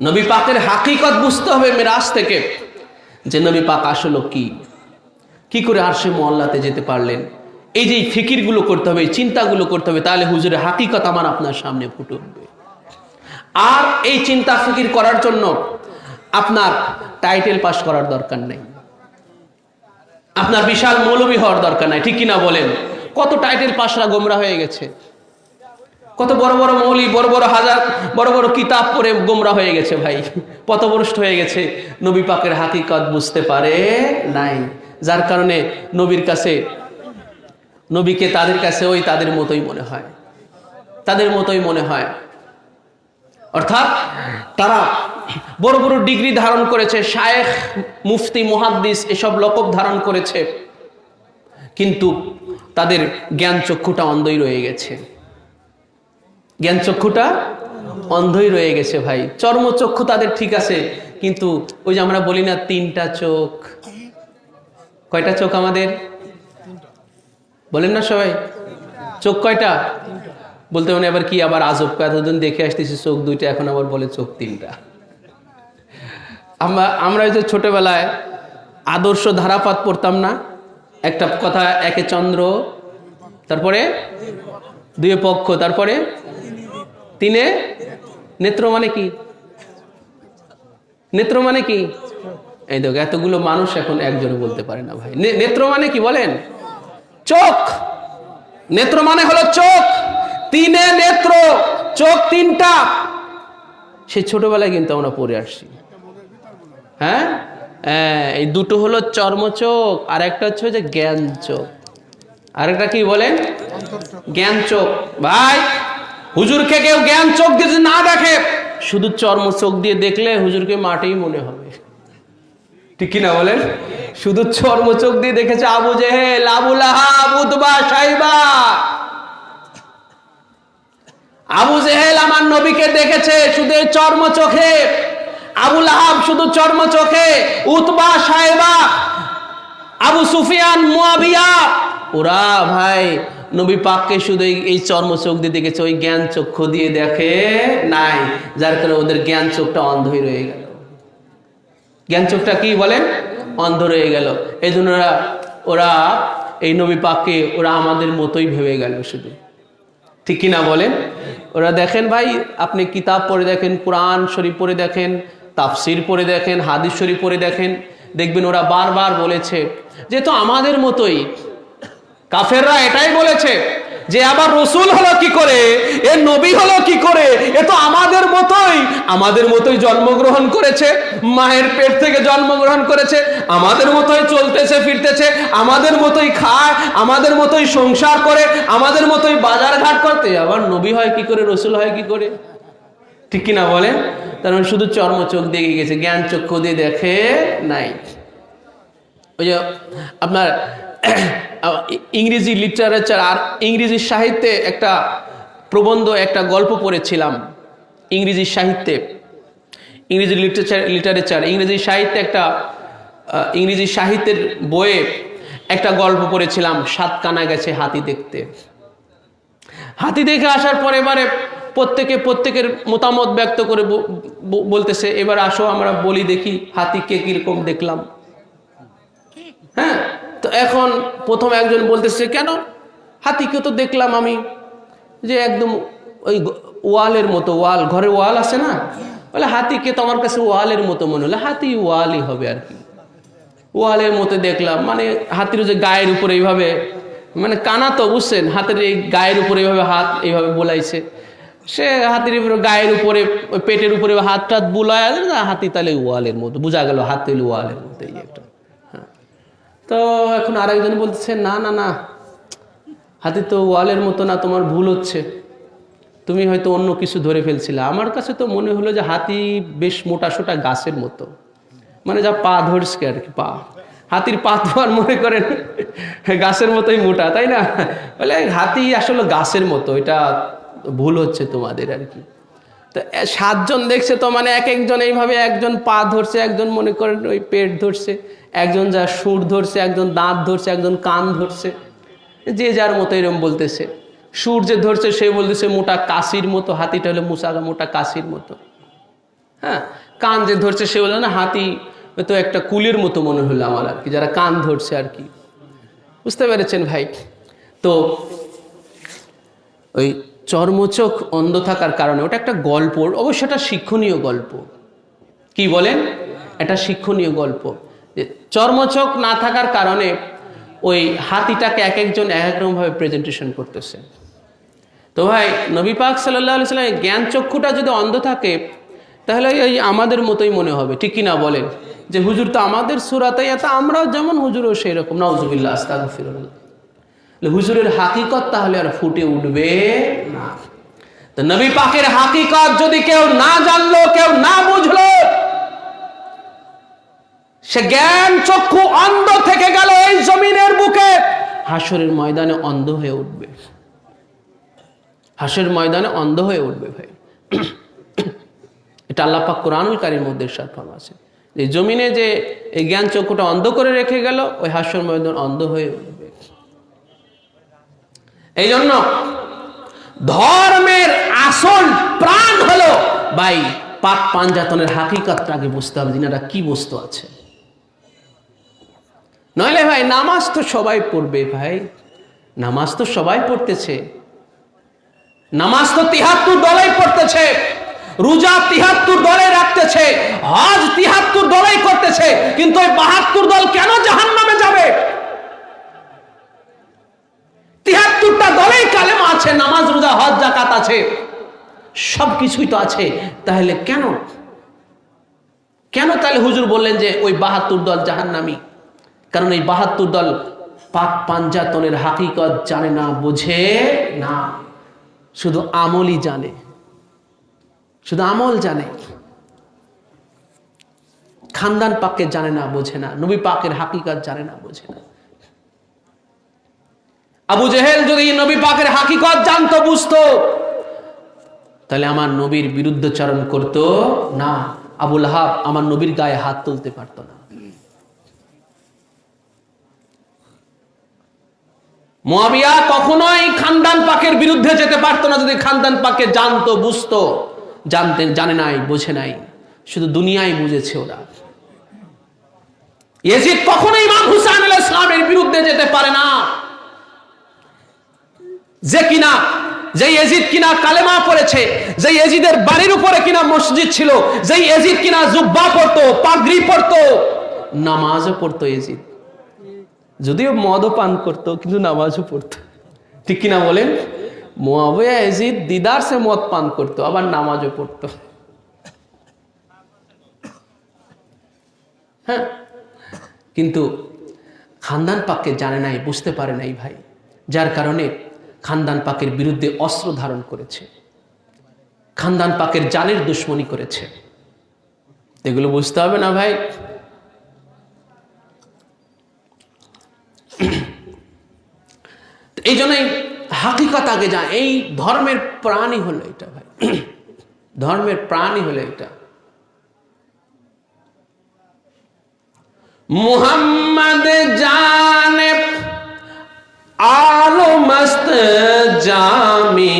নবী পাকের হাকিকত বুঝতে হবে মিরাজ থেকে, যে নবী পাক আসলে কি করে আরশে মুআল্লাতে যেতে পারলেন। এই যে ফিকিরগুলো করতে হবে, এই চিন্তাগুলো করতে হবে, তাহলে হুজুরের হাকিকত আমার আপনার সামনে ফুটে উঠবে। আর এই চিন্তা ফিকির করার জন্য আপনার টাইটেল পাস করার দরকার নেই, আপনার বিশাল মৌলবী হওয়ার দরকার নাই, ঠিক কিনা বলেন? কত টাইটেল পাসরা গোমরা হয়ে গেছে, কত বড় বড় মৌলী, বড় বড় কিতাব পড়ে গোমরা হয়ে গেছে ভাই, পথভ্রষ্ট হয়ে গেছে, নবী পাকের হাকিকত বুঝতে পারে নাই। যার কারণে নবীকে তাদের কাছে ওই তাদের মতোই মনে হয়। অর্থাৎ তারা বড় বড় ডিগ্রি ধারণ করেছে, শায়েখ, মুফতি, মুহাদ্দিস এসব লকব ধারণ করেছে, কিন্তু তাদের জ্ঞান চক্ষুটা অন্ধই রয়ে গেছে ভাই। চর্মচক্ষু তাদের ঠিক আছে, কিন্তু ওই যে আমরা বলি না 3টা চোখ। কয়টা চোখ আমাদের? বলেন না সবাই, চোখ কয়টা? বলতে মানে আবার কি, আবার আজব, এতদিন দেখে আসতেছি চোখ 2টা, এখন আবার বলে চোখ 3টা। আমরা যে ছোটবেলায় আদর্শ ধারাপাত পড়তাম না, একটা কথা, একে চন্দ্র, তারপরে 2 পক্ষ, তারপরে 3 নেত্র। মানে কি নেত্র? মানে কি? এই দেখো, এতগুলো মানুষ এখন একজনও বলতে পারে না ভাই নেত্র মানে কি বলেন? চোখ। নেত্র মানে হলো চোখ। 3 নেত্র, চোখ 3টা। সে ছোটবেলায় কিন্তু আমরা পড়ে আসছি। হ্যাঁ, এই দুটো হলো চর্মচোখ, আর একটা হচ্ছে যে জ্ঞান চোখ। আরেকটা কি বলেন? জ্ঞান চোখ। ভাই, হুজুরকে কেউ জ্ঞান চোখ দিয়ে না দেখে, শুধু চর্ম চোখ দিয়ে দেখলে হুজুরকে মাটিই মনে হবে। ঠিক কিনা বলেন? শুধু চর্মচোখ দিয়ে দেখেছে আবু জেহেল, আবু লাহাব, উতবা, সাইবা। আবু জেহেল আমার নবীকে দেখেছে শুধু চর্মচোখে, আবু লাহাব শুধু চর্মচোখে, উতবা, সাইবা, আবু সুফিয়ান, মুয়াবিয়া, ওরা ভাই নবী পাককে শুধু এই চর্মচোখ দিয়ে দেখেছে, ওই জ্ঞান চক্ষু দিয়ে দেখে নাই, যার কারণে ওদের জ্ঞান চোখটা অন্ধ হয়ে রয়ে গেল। জ্ঞান চোখটা কি বলেন? অন্ধ রয়ে গেল। এই জন্য ওরা এই নবী পাককে ওরা আমাদের মতোই ভেবে গেল শুধু। ঠিক কিনা বলেন? ওরা দেখেন ভাই, আপনি কিতাব পড়ে দেখেন, কোরআন শরীফ পড়ে দেখেন, তাফসির পড়ে দেখেন, হাদিস শরীফ পড়ে দেখেন, দেখবেন ওরা বারবার বলেছে যে তো আমাদের মতোই। কাফেররা এটাই বলেছে যে আবার রসুল হলো কি করে, এ নবী হলো কি করে, এ তো আমাদের মতোই জন্মগ্রহণ করেছে, মায়ের পেট থেকে জন্মগ্রহণ করেছে, আমাদের মতোই চলতেছে ফিরতেছে, আমাদের মতোই খায়, আমাদের মতোই সংসার করে, আমাদের মতোই বাজার ঘাট করতে, আবার নবী হয় কি করে, রসুল হয় কি করে? ঠিক কিনা বলেন? তার মানে শুধু চর্মচোখ দিয়ে গেছে, জ্ঞান চক্ষু দিয়ে দেখে নাই। ওই যে আপনার ইংরেজি লিটারেচার আর ইংরেজি সাহিত্যে একটা প্রবন্ধ, একটা গল্প পড়েছিলাম। ইংরেজি সাহিত্যে, ইংরেজি লিটারেচার ইংরেজি সাহিত্যে একটা ইংরেজি সাহিত্যের বইয়ে একটা গল্প পড়েছিলাম। 7 কানা গেছে হাতি দেখতে। হাতি দেখে আসার পরে এবারে প্রত্যেকের মতামত ব্যক্ত করে বলতেছে, এবার আসো আমরা বলি দেখি হাতিকে কিরকম দেখলাম। হ্যাঁ, তো এখন প্রথম একজন বলতেছে, কেন হাতিকে তো দেখলাম আমি যে একদম ওই ওয়ালের মতো, ওয়াল, ঘরে ওয়াল আছে না, বলে হাতিকে তো আমার কাছে ওয়ালের মতো মনে হলো। হাতি ওয়ালই হবে আর কি, ওয়ালের মতো দেখলাম। মানে হাতির যে গায়ের উপরে এইভাবে, মানে কানা তো বুঝছেন, হাতের এই গায়ের উপরে এইভাবে হাত এইভাবে বোলাইছে, সে হাতির গায়ের উপরে পেটের উপরে হাত টাত বুলায়, হাতি তাহলে ওয়ালের মতো বুঝা গেল, হাত তৈরি ওয়ালের মতো এই একটা। তো এখন আরেকজন বলতেছে, না না না, হাতি তো ওয়ালের মতো না, তোমার ভুল হচ্ছে, তুমি হয়তো অন্য কিছু ধরে ফেলছিলে। আমার কাছে তো মনে হলো যে হাতি বেশ মোটা সোটা গাছের মতো, মানে যা পা ধরছে আর কি, পা, হাতির পা তো আর মনে করেন গাছের মতোই মোটা, তাই না? বলে হাতি আসলে গাছের মতো, এটা ভুল হচ্ছে তোমাদের আর কি। তো 7 জন দেখছে, তো মানে এক একজন এইভাবে, একজন পা ধরছে, একজন মনে করেন ওই পেট ধরছে, একজন যা সুর ধরছে, একজন দাঁত ধরছে, একজন কান ধরছে, যে যার মতো এরকম বলতেছে। সুর যে ধরছে সে বলতেছে মোটা কাশির মতো, হাতিটা হলো মোটা কাশির মতো। হ্যাঁ, কান যে ধরছে সে বললো না, হাতি তো একটা কুলের মতো মনে হলো আমার আর কি, যারা কান ধরছে আর কি। বুঝতে পেরেছেন ভাই? তো ওই চর্মচোখ অন্ধ থাকার কারণে, ওটা একটা গল্প, অবশ্য এটা শিক্ষণীয় গল্প। কি বলেন? এটা শিক্ষণীয় গল্প। চর্মচোখ না থাকার কারণে ওই হাতিটাকে এক একজন এক এক রকমভাবে প্রেজেন্টেশন করতেছে। তো ভাই নবী পাক সাল্লাল্লাহু আলাইহি ওয়াসাল্লামের জ্ঞান চক্ষুটা যদি অন্ধ থাকে, তাহলে এই আমাদের মতোই মনে হবে। ঠিক কিনা বলেন? যে হুজুর তো আমাদের সূরাতেই আছে, আমরাও যেমন, হুজুরও সেই রকম। নাউজুবিল্লাহ, আস্তাগফিরুল্লাহ। হুজুরের হাকিকত তাহলে আর ফুটে উঠবে না। তো নবী পাকের হাকিকত যদি কেউ না জানলো, কেউ না বুঝলো, সে জ্ঞান চক্ষু অন্ধ থেকে গেল এই জমিনের বুকে, হাসরের ময়দানে অন্ধ হয়ে উঠবে। হাসরের ময়দানে অন্ধ হয়ে উঠবে ভাই। এটা আল্লাহ পাক কোরআনুল কারীমের মধ্যে ইরশাদ ফরমাচ্ছে, যে জমিনে যে এই জ্ঞান চক্ষুটা অন্ধ করে রেখে গেল, ওই হাসরের ময়দানে অন্ধ হয়ে উঠবে। এই জন্য ধর্মের আসল প্রাণ হলো ভাই পাক পাঞ্জাতনের হাকিকতটা আগে বুঝতে হবে, জিনারা কি বস্তু আছে। নইলে ভাই নামাজ তো সবাই পড়বে, ভাই নামাজ তো সবাই পড়তেছে, নামাজ তো 73 দলেই পড়তেছে, রোজা 73 দলে রাখতেছে, হজ 73 দলেই করতেছে, কিন্তু ওই 72 দল কেন জাহান্নামে যাবে? 73টা দলেই কালেমা আছে, নামাজ রোজা হজ যাকাত আছে, সবকিছুই তো আছে, তাহলে কেন তাহলে হুজুর বললেন যে ওই 72 দল জাহান্নামী? কারণ এই 72 দল পাক পাঞ্জাতনের হাকিকত জানে না, বোঝে না, শুধু আমলই জানে, শুধু আমল জানে, খানদান পাককে জানে না, বোঝে না, নবী পাকের হাকিকত জানে না, বোঝে না। আবু জেহেল যদি নবী পাকের হাকিকত জানতো, বুঝতো, তাহলে আমার নবীর বিরুদ্ধচারণ করতো না। আবু লাহাব আমার নবীর গায়ে হাত তুলতে পারতো না। মুয়াবিয়া কখনোই খানদান পাকের বিরুদ্ধে যেতে পারতো না যদি খানদান পাককে জানতো, বুঝতো। জানে নাই, বোঝে নাই, শুধু দুনিয়ায় বুঝেছে ওরা। ইয়াজিদ কখনোই ইমাম হুসাইন আলাইহিস সালামের বিরুদ্ধে যেতে পারে না। যে ইয়াজিদ কিনা কালেমা পড়েছে, যে ইয়াজিদের বাড়ির উপরে কিনা মসজিদ ছিল, যে ইয়াজিদ কিনা জুব্বা পরতো, পাগড়ি পরতো, নামাজও পড়তো ইয়াজিদ, যদিও মদও পান করতো কিন্তু নামাজও পড়তো। ঠিক কিনা বলেন? মুয়াবিয়া ইয়াজিদ দিদার সে মদ পান করতো, আবার নামাজও পড়তো। হ্যাঁ, কিন্তু খানদান পাককে জানে নাই, বুঝতে পারে নাই ভাই, যার কারণে খানদান পাকের বিরুদ্ধে অস্ত্র ধারণ করেছে, খানদান পাকের জানের দুশ্মনী করেছে। এগুলো বুঝতে হবে না ভাই। এই জন্যই হাকিকত আগে যা, এই ধর্মের প্রাণই হলো এটা ভাই, ধর্মের প্রাণই হলো এটা। মুহাম্মদ জানে আলো মস্ত জামি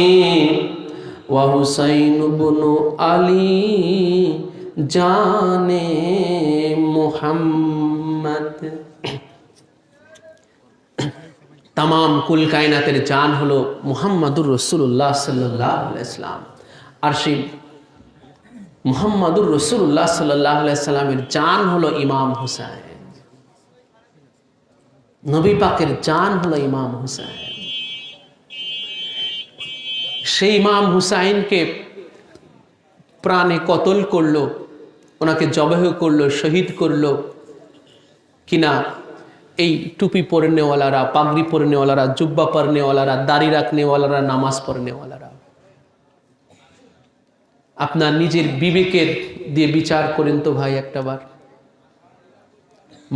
ওয়া হুসাইন ইবনে আলী জানে মুহাম্মদ। तमाम कुल कायनातेर जान हलो मुहम्मदुर रसूलुल्लाह सल्लल्लाहु अलैहि वसल्लम। और সেই मुहम्मदुर रसूलुल्लाह सल्लल्लाहु अलैहि वसल्लमेर जान हलो इमाम हुसैन। नबी पाकेर जान हलो इमाम हुसैन। সেই ইমাম হুসাইনকে প্রাণে কতল করলো, ওনাকে জবাহ করলো, শহীদ করলো কিনা এই টুপি পরনেওয়ালারা, পাগড়ি পরনেওয়ালারা, জুব্বা পরনেওয়ালারা, দাড়ি রাখনেওয়ালারা, নামাজ পড়নেওয়ালারা। আপনার নিজের বিবেকের দিয়ে বিচার করেন তো ভাই একটাবার।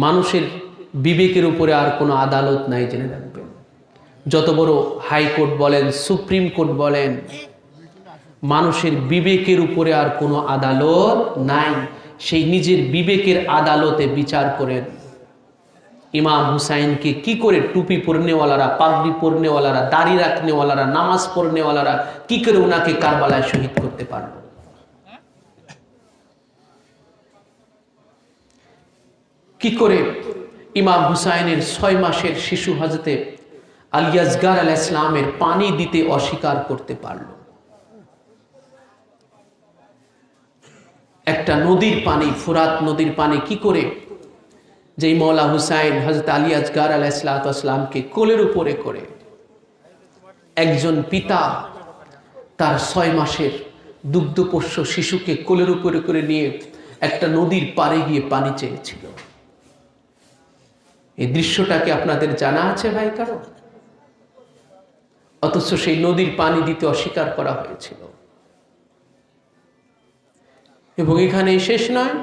মানুষের বিবেকের উপরে আর কোনো আদালত নাই, জেনে রাখবেন। যত বড় হাইকোর্ট বলেন, সুপ্রিম কোর্ট বলেন, মানুষের বিবেকের উপরে আর কোনো আদালত নাই। সেই নিজের বিবেকের আদালতে বিচার করেন ইমাম হুসাইনকে কি করে টুপি পরনেওয়ালারা, পাগড়ি পরনেওয়ালারা, দাড়ি রাখনেওয়ালারা, নামাজ পড়নেওয়ালারা কি করে ওনাকে কারবালায় শহীদ করতে পারল। কি করে ইমাম হুসাইনের 6 মাসের শিশু হযরতে আলী আসগর আলাইহিস সালামের পানি দিতে অস্বীকার করতে পারল। একটা নদীর পানি, ফুরাত নদীর পানি কি করে যেই মৌলা হুসাইন হযরত আলী আসগর আলাইহিস সালামকে কোলের উপরে করে, একজন পিতা তার 6 মাসের দুগ্ধপোষ্য শিশুকে কোলের উপরে করে নিয়ে একটা নদীর পাড়ে গিয়ে পানি চেয়েছিল। এই দৃশ্যটাকে আপনাদের জানা আছে ভাই কারো? অথচ সেই নদীর পানি দিতে অস্বীকার করা হয়েছিল। এবং এখানেই শেষ নয়,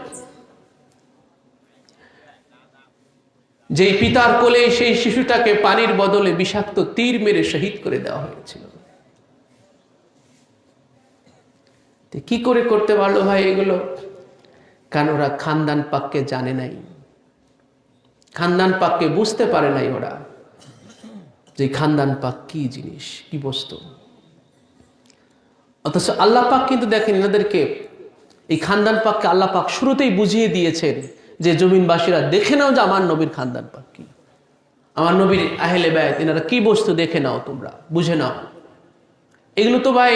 যেই পিতার কোলে সেই শিশুটাকে পানির বদলে বিষাক্ত তীর মেরে শহীদ করে দেওয়া হয়েছিল। কি করে করতে পারলো ভাই এগুলো? কারণ ওরা খানদান পাককে জানে নাই, খানদান পাককে বুঝতে পারে নাই ওরা, যে খানদান পাক কি জিনিস, কি বস্তু। অথচ আল্লাহ পাক কিন্তু দেখেন এনাদেরকে, এই খানদান পাককে আল্লাহ পাক শুরুতেই বুঝিয়ে দিয়েছেন যে জমিনবাসীরা দেখে নাও যে আমার নবীর খানদান পাক কি, আমার নবীর আহলে বায়ত এনারা কি বস্তু, দেখে নাও, তোমরা বুঝে নাও। এগুলো তো ভাই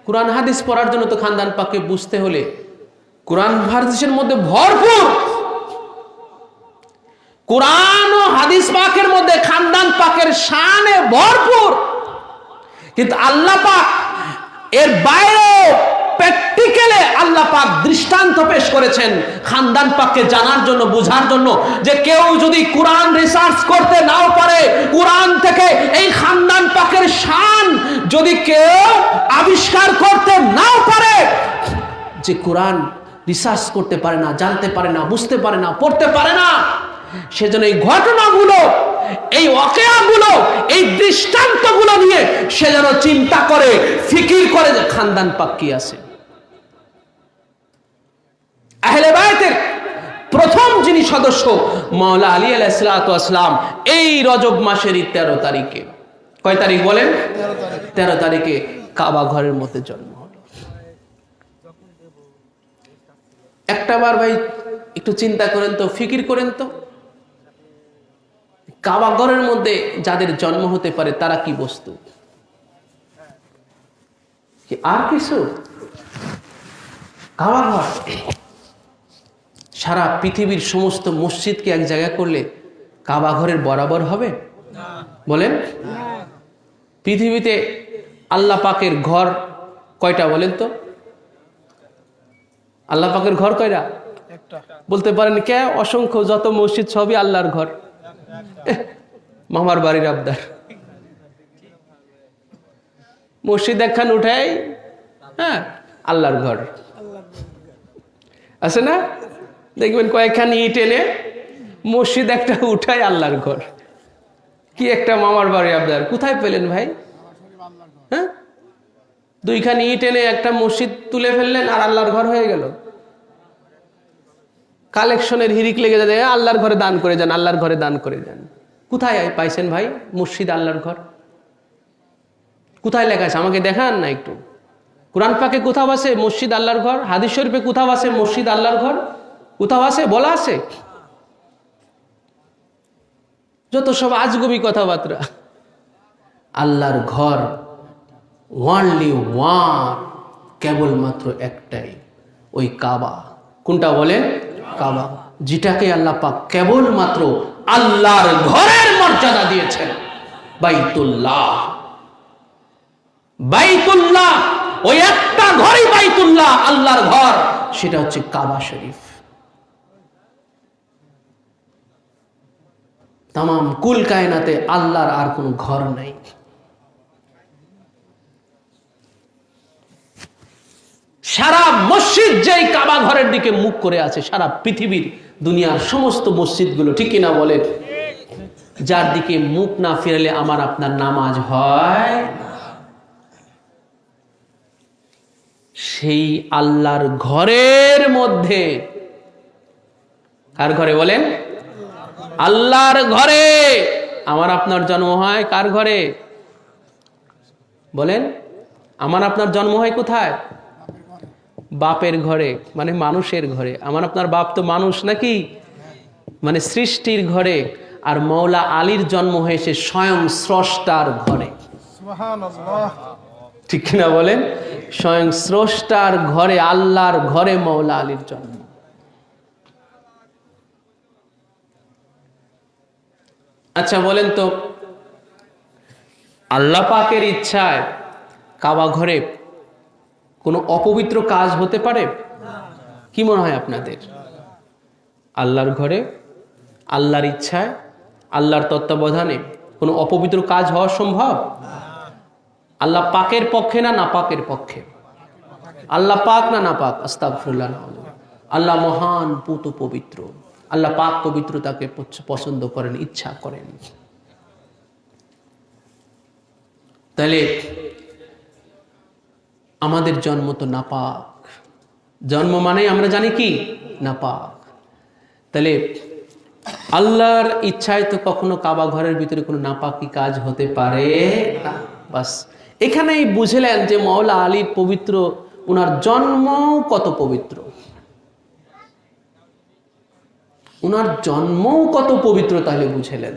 কোরআন হাদিস পড়ার জন্য তো খানদান পাককে বুঝতে হলে কোরআন হাদিসের মধ্যে ভরপুর, কোরআন ও হাদিস পাকের মধ্যে খানদান পাকের শানে ভরপুর। কিন্তু আল্লাহ পাক এর বাইরেও প্র্যাকটিক্যালে আল্লাহ পাক দৃষ্টান্ত পেশ করেছেন খানদান পাককে জানার জন্য, বোঝার জন্য, যে কেউ যদি কোরআন রিসার্চ করতে নাও পারে, কোরআন থেকে এই খানদান পাকের শান যদি কেউ আবিষ্কার করতে নাও পারে, যে কোরআন রিসার্চ করতে পারে না, জানতে পারে না, বুঝতে পারে না, পড়তে পারে না। সেজন্য এই ঘটনাগুলো, এই ওয়াকিয়াগুলো, এই দৃষ্টান্তগুলো নিয়ে সে যেন চিন্তা করে, ফিকির করে যে খানদান পাক কি আছে। আহলে বায়তের প্রথম যিনি সদস্য মাওলা আলী আলাইহিস সালাতু ওয়াস সালাম, এই রজব মাসের 13 তারিখে, কয় তারিখ বলেন? 13 তারিখে কাবা ঘরের মধ্যে জন্ম হলো। একটাবার ভাই একটু চিন্তা করেন তো, ফিকির করেন তো, কাবা ঘরের মধ্যে যাদের জন্ম হতে পারে তারা কি বস্তু? কি আর কিছু? কাবা ঘর। সারা পৃথিবীর সমস্ত মসজিদকে এক জায়গায় করলে কাবা ঘরের বরাবর হবে? বলেন। পৃথিবীতে আল্লাহ পাকের ঘর কয়টা বলেন তো? আল্লাহ পাকের ঘর কয়টা? বলতে পারেন কে? অসংখ্য, যত মসজিদ সবই আল্লাহর ঘর। মামার বাড়ির আবদার। মসজিদ একখান উঠাই, হ্যাঁ, আল্লাহর ঘর আছে না? দেখবেন কয়েকখান ইট এনে মসজিদ একটা উঠাই আল্লাহর ঘর। কি একটা মামার বাড়ি আবদার! কোথায় পেলেন ভাই? হ্যাঁ, দুইখান ইট এনে একটা মসজিদ তুলে ফেললেন আর আল্লাহর ঘর হয়ে গেল। কালেকশনের হিরিক লেগে যায়, আল্লাহর ঘরে দান করে যান, আল্লাহর ঘরে দান করে যান। কোথায় পাইছেন ভাই মসজিদ আল্লাহর ঘর? কোথায় লেখা আছে আমাকে দেখান না একটু। কোরআন পাকে কোথাও আছে মসজিদ আল্লাহর ঘর? হাদিস শরীফে কোথাও আছে মসজিদ আল্লাহর ঘর? কোথাও আছে? বলা আছে? যত সব আজগুবি কথাবার্তা। আল্লাহর ঘর ওয়ানলি ওয়ান, কেবলমাত্র একটাই, ওই কাবা। কোনটা বলেন? কাবা, যেটাকে আল্লাহ পাক কেবলমাত্র আল্লাহর ঘরের মর্যাদা দিয়েছেন। বাইতুল্লাহ, বাইতুল্লাহ, ওই একটা ঘরই বাইতুল্লাহ, আল্লাহর ঘর, সেটা হচ্ছে কাবা শরীফ। তামাম কুল কায়নাতে আল্লাহর আর কোনো ঘর নাই। সারা মসজিদ যেই কাবা ঘরের দিকে মুখ করে আছে, সারা পৃথিবীর দুনিয়ার সমস্ত মসজিদগুলো, ঠিক কিনা বলেন? যার দিকে মুখ না ফিরালে আমার আপনার নামাজ হয়। সেই আল্লাহর ঘরের মধ্যে, কার ঘরে বলেন? আল্লাহর ঘরে আমার আপনার জন্ম হয়। কার ঘরে বলেন? আমার আপনার জন্ম হয় কোথায়? বাপের ঘরে, মানে মানুষের ঘরে। আমার আপনার বাপ তো মানুষ নাকি? মানে সৃষ্টির ঘরে। আর মৌলা আলীর জন্ম হয়েছে স্বয়ং স্রষ্টার ঘরে। ঠিক কিনা বলেন? স্বয়ং স্রষ্টার ঘরে, আল্লাহর ঘরে মৌলা আলীর জন্ম। আচ্ছা বলেন তো, আল্লাহ পাকের ইচ্ছায় কাবা ঘরে কোনো অপবিত্র কাজ হতে পারে? কি মনে হয় আপনাদের? আল্লাহর ঘরে আল্লাহর ইচ্ছায়, আল্লাহর তত্ত্বাবধানে কোনো অপবিত্র কাজ হওয়া সম্ভব? আল্লাহ পাকের পক্ষে না নাপাকের পক্ষে? আল্লাহ পাক না নাপাক? আস্তাগফিরুল্লাহ। আল্লাহ মহান, পুত পবিত্র। আল্লাহ পাক পবিত্রতাকে পছন্দ করেন, ইচ্ছা করেন। তাহলে আমাদের জন্ম তো নাপাক। জন্ম মানে আমরা জানি কি? নাপাক। তাহলে আল্লাহর ইচ্ছায় তো কখনো কাবা ঘরের ভিতরে কোনো নাপাকি কাজ হতে পারে না। বাস এখানেই বুঝলেন যে মাওলা আলীর পবিত্র, উনার জন্ম কত পবিত্র, উনার জন্মও কত পবিত্র। তাহলে বুঝলেন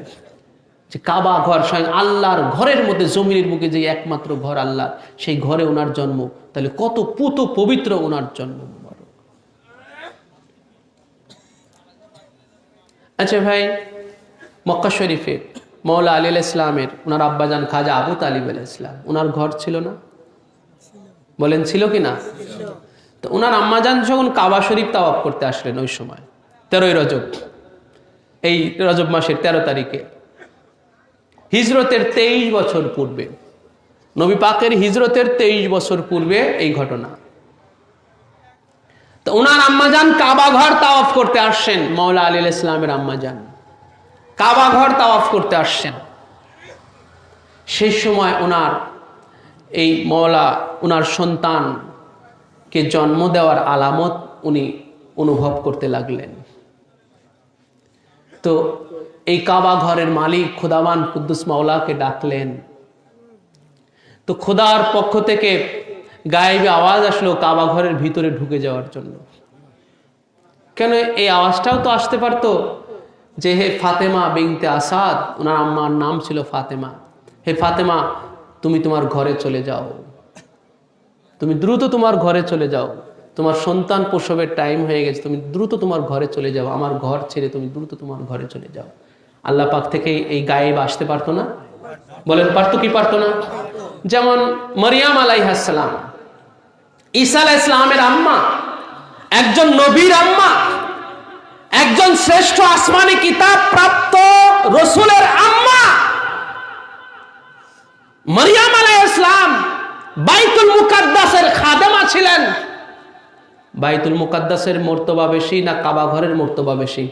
যে কাবা ঘর স্বয়ং আল্লাহর ঘরের মধ্যে, জমিনের বুকে যে একমাত্র ঘর আল্লাহ, সেই ঘরে ওনার জন্ম। তাহলে কত পুত পবিত্র ওনার জন্ম। আচ্ছা ভাই, মক্কা শরীফে মৌলা আলী আলাইহিস সালামের ওনার আব্বাজান খাজা আবু তালিব আলাইহিস সালাম, ওনার ঘর ছিল না? বলেন ছিল কি না? তো ওনার আম্মাজান যখন কাবা শরীফ তাওয়াফ করতে আসলেন ওই সময় 13ই রজব, এই রজব মাসের 13 তারিখে, হিজরতের 23 বছর পূর্বে, নবী পাকের হিজরতের 23 বছর পূর্বে এই ঘটনা। তো ওনার আম্মাজান কাবা ঘর তাওয়াফ করতে আসছেন, মাওলা আলী আলাইহিস সালামের আম্মাজান কাবা ঘর তাওয়াফ করতে আসছেন। সেই সময় ওনার এই মাওলা ওনার সন্তানকে জন্ম দেওয়ার আলামত উনি অনুভব করতে লাগলেন। তো এই কাবা ঘরের মালিক খোদাওয়ান কুদ্দুস মাওলাকে ডাকলেন। তো খোদার পক্ষ থেকে গায়েবী আওয়াজ আসলো কাবা ঘরের ভিতরে ঢুকে যাওয়ার জন্য। কেন এই আওয়াজটাও তো আসতে পারতো যে হে ফাতেমা বিনতে আসাদ, ওনার আম্মার নাম ছিল ফাতেমা, হে ফাতেমা তুমি তোমার ঘরে চলে যাও, তুমি দ্রুত তোমার ঘরে চলে যাও, তোমার সন্তান প্রসবের টাইম হয়ে গেছে, তুমি দ্রুত তোমার ঘরে চলে যাও, আমার ঘর ছেড়ে তুমি দ্রুত তোমার ঘরে চলে যাও। আল্লাহ পাক থেকে এই গায়েব আসতে পারতো না? বলেন পারতো কি পারতো না? যেমন মারিয়াম আলাইহিস সালাম, ঈসা আলাইহিস সালামের আম্মা, একজন নবীর আম্মা, একজন শ্রেষ্ঠ আসমানি কিতাব প্রাপ্ত রসুলের আম্মা মারিয়াম আলাইহিস সালাম বাইতুল মুকাদ্দাসের খাদেমা ছিলেন। বাইতুল মুকাদ্দাসের মর্তবা বেশি না কাবা ঘরের মর্তবা বেশি?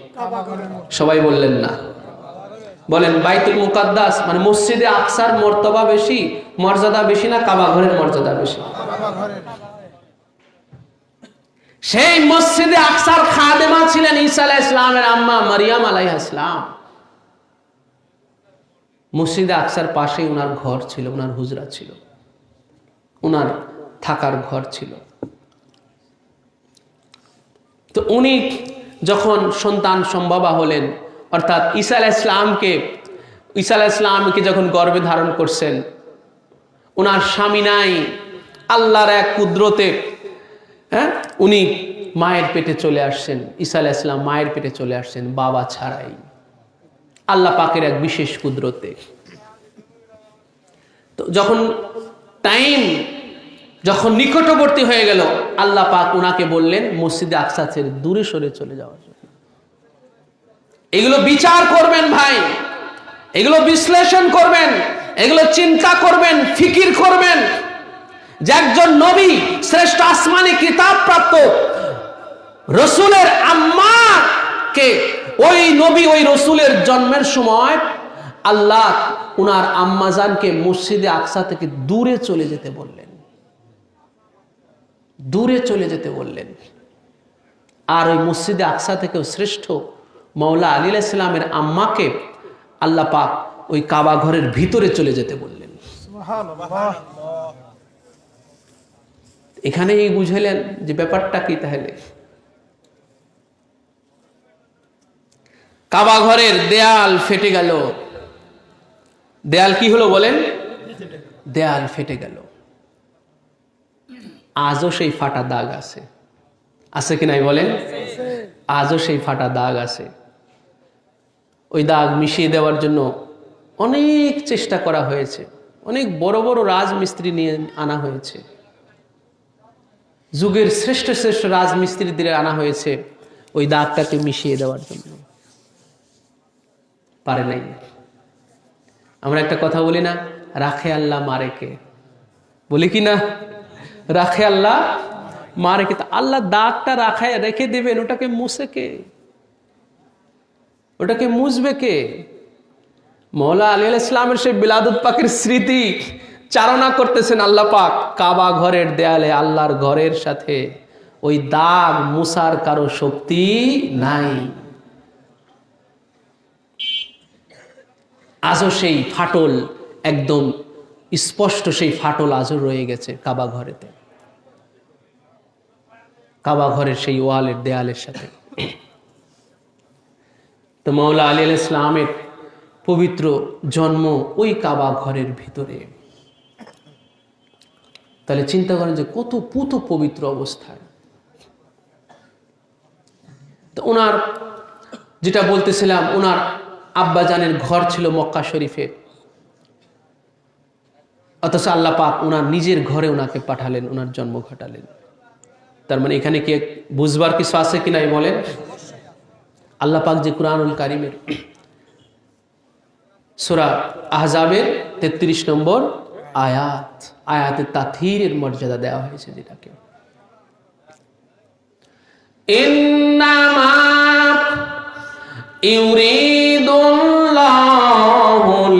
সবাই বললেন না। বলেন বাইতুল মুকাদ্দাস মানে মসজিদে আকসার মর্তবা বেশি, মর্যাদা বেশি না কাবা ঘরের মর্যাদা বেশি? সেই মসজিদে আকসার খাদেমা ছিলেন ঈসা আলাইহিস সালামের আম্মা মারিয়াম আলাইহিস সালাম। মসজিদে আকসার পাশেই ওনার ঘর ছিল, ওনার হুজরা ছিল, ওনার থাকার ঘর ছিল। তো উনি যখন সন্তান সম্ভবা হলেন, অর্থাৎ ঈসা আলাইহিস সালামকে যখন গর্ভে ধারণ করছেন, ওনার স্বামী নাই, আল্লাহর এক কুদরতে উনি মায়ের পেটে চলে আসছেন। ঈসা আলাইহিস সালাম মায়ের পেটে চলে আসছেন বাবা ছাড়াই, আল্লাহ পাকের এক বিশেষ কুদরতে। তো যখন নিকটবর্তী হয়ে গেল, আল্লাহ পাক ওনাকে বললেন মসজিদে আকসা ছেড়ে দূরে সরে চলে যাওয়ার জন্য। এগুলো বিচার করবেন ভাই, এগুলো বিশ্লেষণ করবেন, এগুলো চিন্তা করবেন, ফিকির করবেন যে একজন নবী, শ্রেষ্ঠ আসমানি কিতাব প্রাপ্ত রসুলের আম্মাকে, ওই নবী ওই রসুলের জন্মের সময় আল্লাহ উনার আম্মাজানকে মসজিদে আকসা থেকে দূরে চলে যেতে বললেন, দূরে চলে যেতে বললেন। আর ওই মসজিদে আকসা থেকেও শ্রেষ্ঠ মাওলা আলী আলাইহিস সালামের আম্মাকে আল্লাহ পাক ওই কাবা ঘরের ভিতরে চলে যেতে বললেন। এখানেই বুঝলেন যে ব্যাপারটা কি। তাহলে কাবা ঘরের দেয়াল ফেটে গেল। দেয়াল কি হলো বলেন? দেয়াল ফেটে গেল। আজও সেই ফাটা দাগ আছে, আছে কি নাই বলেন? আজও সেই ফাটা দাগ আছে। ওই দাগ মিশিয়ে দেওয়ার জন্য অনেক চেষ্টা করা হয়েছে, অনেক বড় বড় রাজমিস্ত্রি নিয়ে আনা হয়েছে, যুগের শ্রেষ্ঠ শ্রেষ্ঠ রাজমিস্ত্রিদের আনা হয়েছে ওই দাগটাকে মিশিয়ে দেওয়ার জন্য, পারে নাই। আমরা একটা কথা বলি না, রাখে আল্লাহ মারে কে, বলি কি না? রাখে আল্লাহ মারে কে। আল্লাহ দাগটা রাখায় রেখে দেবেন, ওটাকে মুছে কে? ওটাকে মুছবে কে? মাওলা আলী আলাইহিস সালামের সেই বিলাদত পাকের স্মৃতি চারণা করতেছেন আল্লাহ পাক কাবা ঘরের দেয়ালে। আল্লাহর ঘরের সাথে ওই দাগ মুছার কারো শক্তি নাই। আজও সেই ফাটল, একদম স্পষ্ট সেই ফাটল আজও রয়ে গেছে কাবা ঘরেতে, কাবা ঘরের সেই ওয়ালের দেয়ালের সাথে। তো মাওলা আলী আলাইহিস সালামের পবিত্র জন্ম ওই কাবা ঘরের ভিতরে। তাহলে চিন্তা করেন যে কত পুত পবিত্র অবস্থায়। তো ওনার যেটা বলতেছিলাম, ওনার আব্বাজানের ঘর ছিল মক্কা শরীফে, অথচ আল্লাহ পাক ওনার নিজের ঘরে ওনাকে পাঠালেন, ওনার জন্ম ঘটালেন। তার মানে এখানে কি বুঝবার কিছু আছে কি নাই বলেন? আল্লাহ পাক যে কুরআনুল কারীমের সূরা আহজাবের 33 নম্বর আয়াতে তাথীরের মর্যাদা দেওয়া হয়েছে, যেটাকে ইন্নামা ইউরিদুল্লাহু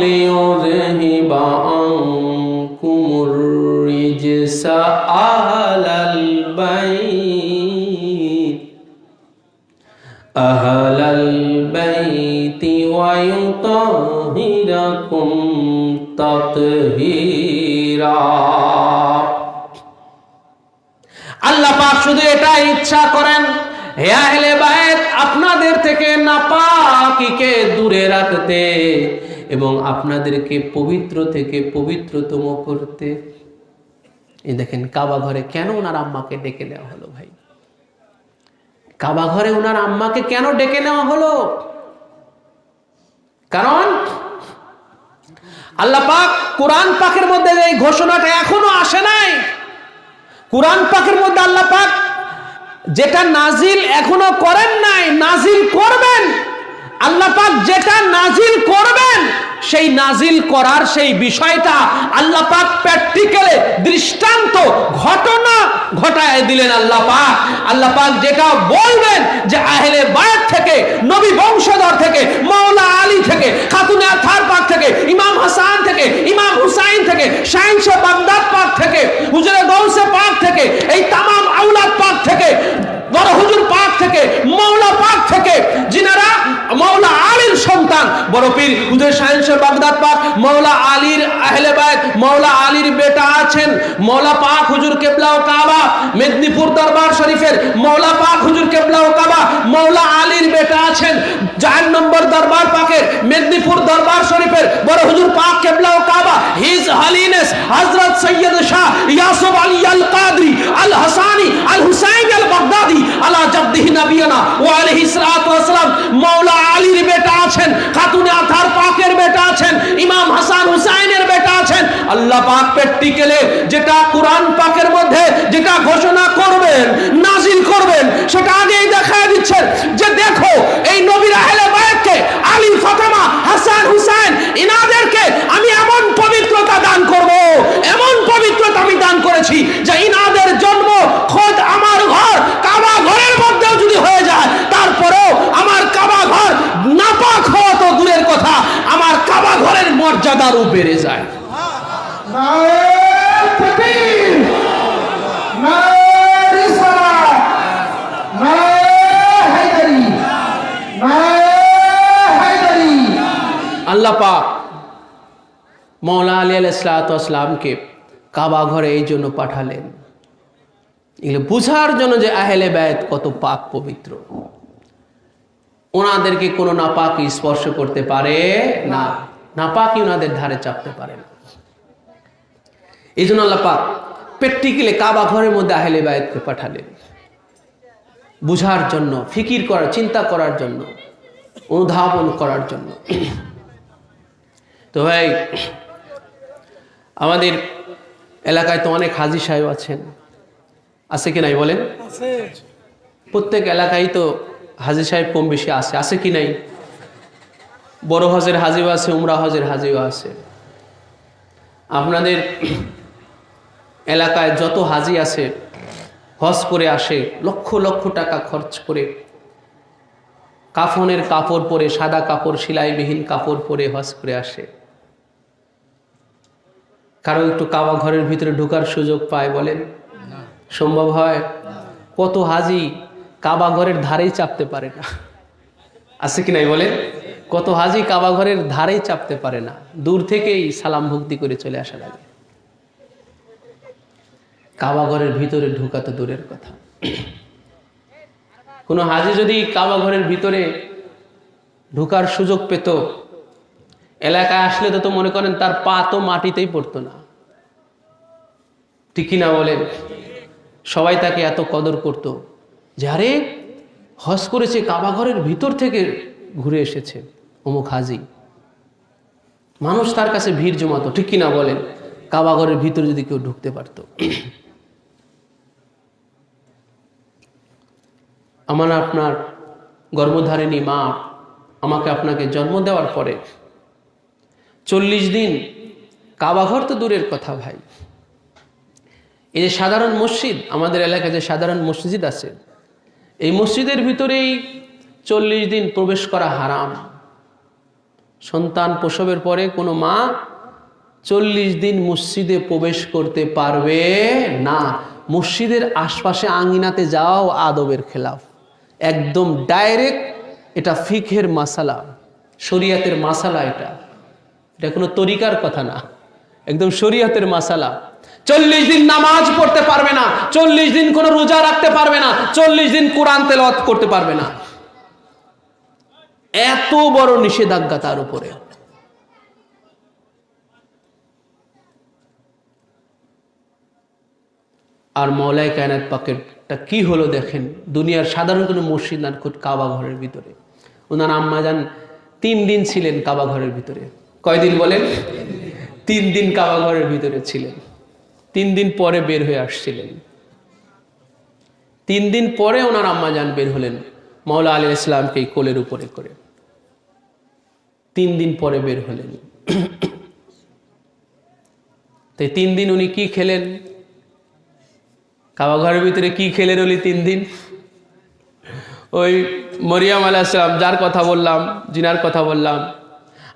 লিইউযহিবা আনকুমুর রিজসা আহলাল বাইতি ওয়া ইউতাহিরাকুম তাতহীরা। আল্লাহ পাক শুধু এটাই ইচ্ছা করেন, হে আহলে বাইত, আপনাদের থেকে নাপাকিকে দূরে রাখতে এবং আপনাদেরকে পবিত্র থেকে পবিত্রতম করতে। এই দেখেন কাবা ঘরে কেন ওনার আম্মাকে ডেকে নেওয়া হলো ভাই? কাবা ঘরে ওনার আম্মাকে কেন ডেকে নেওয়া হলো? কারণ আল্লাহ পাক কোরআন পাকের মধ্যে এই ঘোষণাটা এখনো আসে নাই। কোরআন পাকের মধ্যে আল্লাহ পাক যেটা নাজিল এখনো করেন নাই, নাজিল করবেন। আল্লাহ পাক যেটা নাজিল করবেন সেই নাজিল করার সেই বিষয়টা আল্লাহ পাক প্র্যাকটিক্যালে দৃষ্টান্ত ঘটনা ঘটায় দিলেন। আল্লাহ পাক যেটা বলবেন যে আহলে বায়ত থেকে, নবী বংশধর থেকে, মাওলা আলী থেকে, খাতুনে আথার পাক থেকে, ইমাম হাসান থেকে, ইমাম হুসাইন থেকে, শাহিনশাহ বাগদাদ পাক থেকে, হুজুরে গৌসে পাক থেকে, এই তামাম আওলাদ পাক থেকে, বড় হুজুর পাক থেকে, মাওলা পাক থেকে, যিনারা মাওলা আলীর সন্তান, বড় পীর হুজুর শাহিনশাহ বাগদাদ পাক, মাওলা আলীর আহলে বায়ত, মাওলা আলীর বেটা আছেন মাওলা পাক হুজুর কেবলা ও কাবা, মেদিনীপুর দরবার শরীফের মাওলা পাক হুজুর কেবলা ও কাবা, মাওলা আলীর বেটা আছেন 4 নম্বর দরবার পাকের মেদিনীপুর দরবার শরীফের বড় হুজুর পাক কেবলা ও কাবা, হিজ হালিনেস হযরত সৈয়দ শাহ ইয়াসুফ আলী আল কাদরি আল হাসানি আল হুসাইন আল বাগদাদি আলা জাদ্দিহি নবিয়ানা ওয়া আলাইহিস সালাতু ওয়াস সালাম। মাওলা আলীর বেটা আছেন, খাতুনে আথার পাকের বেটা আছেন, ইমাম হাসান হুসাইনের বেটা আছেন। আল্লাহ পাক প্র্যাকটিক্যালে যেটা কোরআন পাকের মধ্যে যেটা ঘোষণা করবেন, নাজিল করবেন, সেটা আগেই দেখায় দিচ্ছেন যে দেখো এই নবীর আহলে বায়তকে, আলী, ফাতেমা, হাসান, হুসাইন, ইনাদেরকে আমি এমন পবিত্রতা দান করব, এমন পবিত্রতা আমি দান করেছি যে ইনাদের জন্ম খোদ আমার ঘর কাবা ঘরের মধ্যেও যদি হয়ে যায়, তারপরেও আমার কাবা ঘর নাপাক হওয়া তো দূরের কথা, আমার কাবা ঘরের মর্যাদারও বেড়ে যায়। আল্লাহ পাক মাওলা আলী আলাইহিস সালাতু ওয়াস সালামকে কাবা ঘরে এই জন্য পাঠালেন, এগুলো বুঝার জন্য যে আহলে বায়ত কত পাক পবিত্র, ওনাদেরকে কোনো নাপাকি স্পর্শ করতে পারে না, নাপাকি ওনাদের ধারে চাপতে পারে না। এই জন্য আল্লাহ পাক প্র্যাকটিক্যালি কাবা ঘরের মধ্যে আহলে বায়তকে পাঠালেন বুঝার জন্য, ফিকির করার, চিন্তা করার জন্য, অনুধাবন করার জন্য। তো ভাই, আমাদের এলাকায় তো অনেক হাজী সাহেব আছেন, আছে কি নাই বলেন? প্রত্যেক এলাকায় তো হাজী সাহেব কম বেশি আছে কি নাই? বড় হজের হাজিও আছে, উমরা হজের হাজিও আছে। আপনাদের এলাকায় যত হাজি আছে হজ করে আসে, লক্ষ লক্ষ টাকা খরচ করে কাফনের কাপড় পরে, সাদা কাপড়, সেলাইবিহীন কাপড় পরে হজ করে আসে। কারো একটু কাবা ঘরের ভিতরে ঢোকার সুযোগ পায় বলেন? সম্ভব হয়? কত হাজি কাবা ঘরের ধারেই চাপতে পারে না, আছে কি নাই বলেন? কত হাজি কাবা ঘরের ধারেই চাপতে পারে না, দূর থেকেই সালাম ভক্তি করে চলে আসা লাগে। কাবা ঘরের ভিতরে ঢোকা তো দূরের কথা। কোনো হাজি যদি কাবা ঘরের ভিতরে ঢোকার সুযোগ পেত, এলাকায় আসলে তো মনে করেন তার পা তো মাটিতেই পড়তো না, ঠিক কিনা বলেন? সবাই তাকে এত কদর করত যে আরে হজ করেছে, কাবা ঘরের ভিতর থেকে ঘুরে এসেছে অমুক হাজি। মানুষ তার কাছে ভিড় জমাতো, ঠিক কিনা বলেন? কাবা ঘরের ভিতরে যদি কেউ ঢুকতে পারতো। আমার আপনার গর্ভধারিণী মা আমাকে আপনাকে জন্ম দেওয়ার পরে 40 দিন কাবাঘর তো দূরের কথা ভাই, এই যে সাধারণ মসজিদ, আমাদের এলাকায় যে সাধারণ মসজিদ আছে, এই মসজিদের ভিতরেই 40 দিন প্রবেশ করা হারাম। সন্তান প্রসবের পরে কোনো মা 40 দিন মসজিদে প্রবেশ করতে পারবে না। মসজিদের আশপাশে আঙ্গিনাতে যাওয়াও আদবের খেলাফ, একদম ডাইরেক্ট। এটা ফিকহের মাসালা, শরিয়াতের মাসালা। এটা কোনো তরিকার কথা না, একদম শরিয়াতের মাসালা। 40 দিন নামাজ পড়তে পারবে না, 40 দিন কোনো রোজা রাখতে পারবে না, 40 দিন কোরআন তেলাওয়াত করতে পারবে না। এত বড় নিষেধাজ্ঞা তার উপরে। আর মওলাই কায়নাত পাকেরটা কি হলো দেখেন। দুনিয়ার সাধারণ কোনো মসজিদ না, খুব কাবা ঘরের ভিতরে। ওনার আম্মা যান 3 দিন ছিলেন কাবা ঘরের ভিতরে। কয়দিন বলেন? 3 দিন কাবা ঘরের ভিতরে ছিলেন। 3 দিন পরে বের হয়ে আসছিলেন। 3 দিন পরে ওনার আম্মা যান বের হলেন মাওলা আলী ইসলামকে কোলের উপরে করে। 3 দিন পরে বের হলেন। তাই 3 দিন উনি কি খেলেন? কাবা ঘরের ভিতরে কি খেলেন উনি 3 দিন? ওই মরিয়ম আলাইহিস সালাম যার কথা বললাম, জিনার কথা বললাম,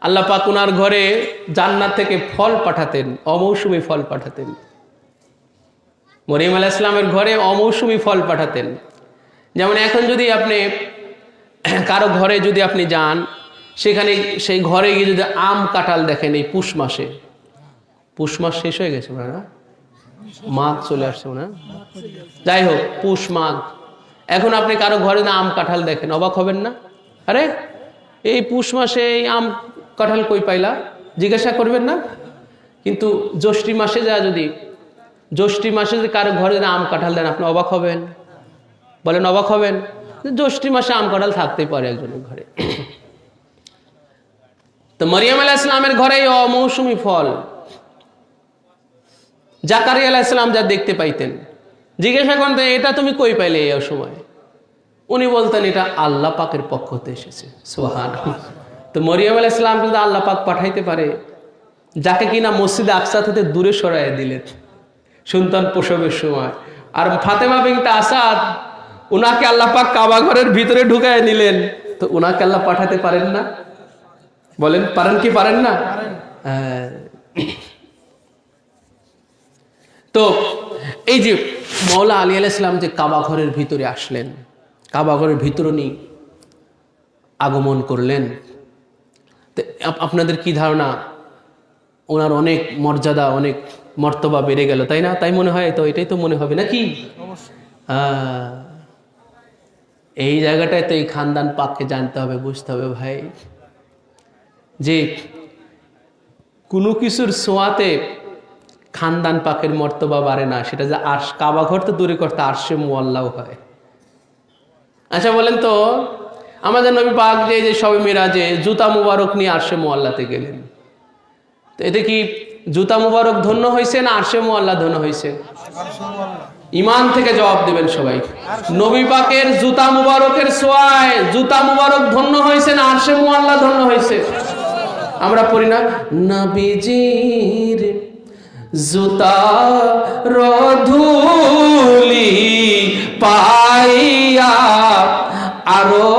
আল্লাহ পাক ওনার ঘরে জান্নাত থেকে ফল পাঠাতেন, অমৌসুমী ফল পাঠাতেন। মরিয়ম আলাইহিস সালামের ঘরে অমৌসুমী ফল পাঠাতেন। যেমন এখন যদি আপনি কারো ঘরে যদি আপনি যান, সেখানে সেই ঘরে গিয়ে যদি আম কাঁঠাল দেখেন, এই পুষ মাস শেষ হয়ে গেছে না, মাঘ চলে আসছে না, যাই হোক পুষ মাঘ, এখন আপনি কারো ঘরে না আম কাঁঠাল দেখেন, অবাক হবেন না? আরে এই পুষ মাসে এই আম কাঁঠাল কই পাইলা, জিজ্ঞাসা করবেন না? কিন্তু জ্যৈষ্ঠী মাসে যদি কারো ঘরে আম কাঁঠাল দেন, আপনি অবাক হবেন? বলেন অবাক হবেন? জ্যৈষ্ঠী মাসে আম কাঁঠাল থাকতেই পারে একজনের ঘরে। তো মরিয়ম আলাইহিস সালামের ঘরে অমৌসুমী ফল, জাকারিয়া আলাইহিস সালাম যা দেখতে পাইতেন, জিজ্ঞাসা করতেন এটা তুমি কই পাইলে এই সময়? উনি বলতেন এটা আল্লাহ পাকের পক্ষ হতে এসেছে। সুবহানাল্লাহ। তো মরিয়ম আলাইহিস সালাম কিন্তু আল্লাহ পাক পাঠাইতে পারে, যাকে কিনা মসজিদে আকসা থেকে দূরে সরাইয়া দিলেন সন্তান প্রসবের সময়। আর ফাতেমা বিনতে আসাদ, উনাকে আল্লাহ পাক কাবা ঘরের ভিতরে ঢুকায় নিলেন, তো উনাকে আল্লাহ পাঠাতে পারেন না? বলেন পারেন কি পারেন না? তো এই যে মাওলা আলী আলাইহিস সালাম যে কাবা ঘরের ভিতরে আসলেন, কাবা ঘরের ভিতরে নিয়ে আগমন করলেন, তো আপনাদের কি ধারণা? ওনার অনেক মর্যাদা, অনেক মর্তবা বেড়ে গেল, তাই না? তাই মনে হয় তো, এটাই তো মনে হবে নাকি? এই জায়গাটায় তো এই খানদান পাককে জানতে হবে, বুঝতে হবে ভাই, যে কোনো কিছুর ছোঁয়াতে খানদান পাকের মর্তবা বাড়ে না। সেটা যে কাবা ঘর তো দূরে করতে আরশে মুআল্লাও হয়। আচ্ছা বলেন তো, আমাদের নবী পাক যে শবে মিরাজে জুতা মুবারক নিয়ে আরশে মুআল্লাতে গেলেন, তো এতে কি জুতা মুবারক ধন্য হয়েছে না আরশে মুআল্লা ধন্য হয়েছে? ইমান থেকে জবাব দিবেন সবাই। নবী পাকের জুতা মুবারকের ছোঁয়ায় জুতা মুবারক ধন্য হয়েছে না আরশে মুআল্লা ধন্য হয়েছে? আমরা পড়ি না, নবীজির জুতা রধুলি পাইয়া আরো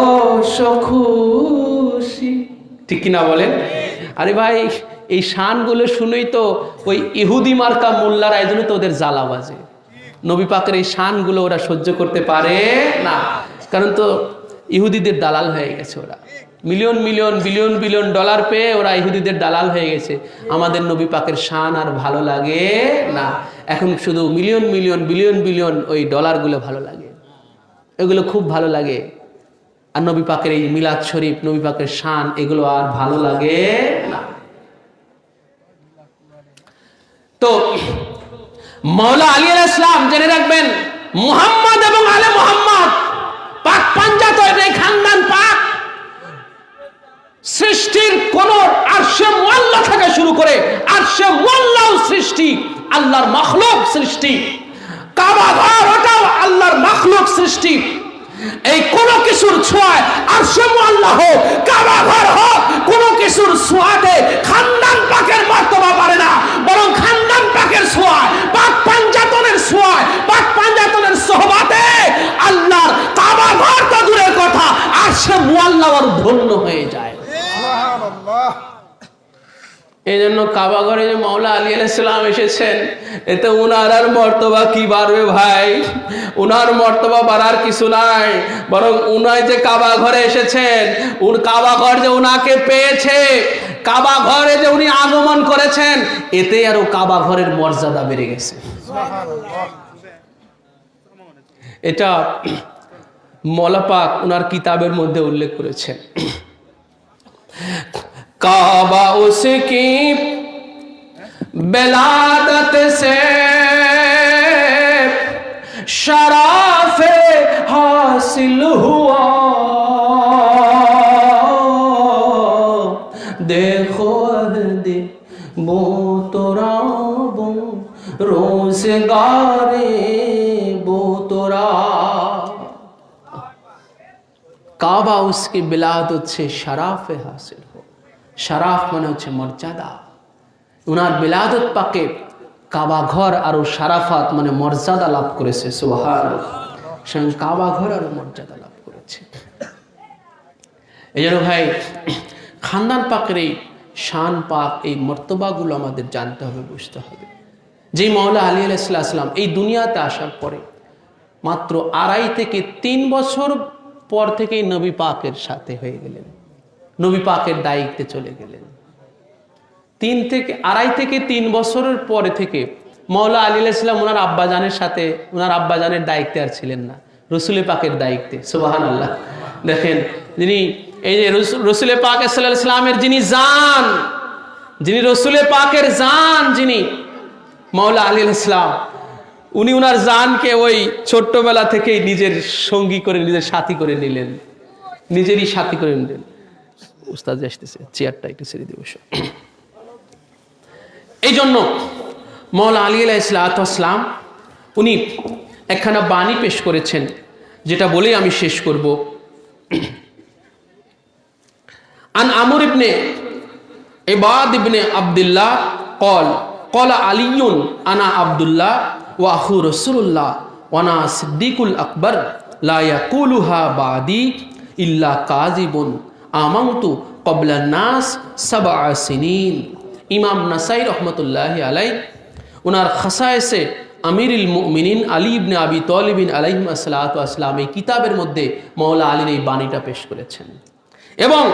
খুশি, ঠিক কিনা বলেন? আরে ভাই, এই শানগুলো শুনেই তো ওই ইহুদি মার্কা মোল্লারা, এই জন্য তো ওদের জ্বালা বাজে। নবী পাকের এই শানগুলো ওরা সহ্য করতে পারে না, কারণ তো ইহুদিদের দালাল হয়ে গেছে। ওরা million million billion billion dollar পেয়ে ওরা ইহুদিদের দালাল হয়ে গেছে। আমাদের নবী পাকের শান আর ভালো লাগে না, এখন শুধু মিলিয়ন মিলিয়ন বিলিয়ন বিলিয়ন ওই ডলারগুলো ভালো লাগে, এগুলো খুব ভালো লাগে। আর নবী পাকের এই মিলাদ শরীফ, নবী পাকের শান, এগুলো আর ভালো লাগে না। তো মাওলা আলী আলাইহিস সালাম জেনে রাখবেন, মুহাম্মদ এবং আলে মুহাম্মদ পাক পাঞ্জাত, এই খানদান পাক সৃষ্টির কোন আরশে মুআল্লা থেকে শুরু করে আরশে মুআল্লাও সৃষ্টি, আল্লাহর মাখলুক সৃষ্টি। কাবা ঘর ওটাও আল্লাহর মাখলুক সৃষ্টি। এই কোন কিছুর ছোঁয়ায় আরশে মুআল্লা হোক, কাবা ঘর হোক, কোন কিছুর ছোঁয়াতে খানদান পাকের মর্তবা পারে না, বরং খানদান পাকের ছোঁয়ায়, পাক পাঞ্জাতনের ছোঁয়ায়, পাক পাঞ্জাতনের সোহবাতে আল্লাহর কাবা মুআল্লা আর ধন্য হয়ে যায়। এই জন্য কাবা ঘরে যে মাওলা আলী আলাইহিস সালাম এসেছেন, এতে উনার আর মর্তবা কি বাড়বে ভাই? উনার মর্তবা বাড়ার কিছু নাই, বরং উনাই যে কাবা ঘরে এসেছেন, কাবা ঘর যে উনাকে পেয়েছে, কাবা ঘরে যে উনি আগমন করেছেন, এতে আরো কাবা ঘরের মর্যাদা বেড়ে গেছে। এটা মওলা পাক উনার কিতাবের মধ্যে উল্লেখ করেছেন। काबा उसकी बिलादत से शराफे हासिल हुआ, देखो अहदे बोतरा बो रोज़गारे बोतरा। काबा उसकी बिलादत से शराफे हासिल, শরাফ মানে হচ্ছে মর্যাদা। উনার বিলাদত পাকে কাবা ঘর আরো শারাফাত মানে মর্যাদা লাভ করেছে। সুবহানাল্লাহ, স্বয়ং কাবা ঘর আরো মর্যাদা লাভ করেছে। এই জন্য ভাই খানদান পাকের এই শান পাক, এই মর্তবাগুলো আমাদের জানতে হবে, বুঝতে হবে। যেই মাওলা আলী আলাইহিস সালাম এই দুনিয়াতে আসার পরে মাত্র 2.5 থেকে 3 বছর পর থেকেই নবী পাকের সাথে হয়ে গেলেন, নবী পাকের দায়িত্বে চলে গেলেন। 2.5 থেকে 3 বছরের পরে থেকে মাওলা আলী আলাইহিস সালাম ওনার আব্বাজানের সাথে, ওনার আব্বাজানের দায়িত্বে আর ছিলেন না, রসুল পাকের দায়িত্বে। সুবহানাল্লাহ। দেখেন, যিনি এই যে রসুল পাক সাল্লাল্লাহু আলাইহি সাল্লামের যিনি জান, যিনি রসুল পাকের জান, যিনি মাওলা আলী আলাইহিস সালাম, উনি ওনার জানকে ওই ছোট্টবেলা থেকেই নিজের সঙ্গী করে, নিজের সাথী করে নিলেন, নিজেরই সাথী করে নিলেন। উস্তাদ আসতেছে, চেয়ারটা একটু ছেড়ে দিব। এই জন্য মাওলা আলী আলাইহিস সালাম উনি একখানা বাণী পেশ করেছেন, যেটা বলেই আমি শেষ করব। আন আমর ইবনে ইবাদ ইবনে আব্দুল্লাহ قال قال علي انا عبد الله واخو رسول الله وانا صديق الاكبر لا يقولها بعدي الا كاذب আমান্তু ক্বাবলা নাস 7 সিনিন। ইমাম নাসাই রহমতুল্লাহি আলাইহি ওনার খাসায়েসে আমিরুল মুমিনিন আলী ইবনে আবি তালিব আলাইহিস সালাতু ওয়াস সালাম এই কিতাবের মধ্যে মাওলা আলীর এই বাণীটা পেশ করেছেন। এবং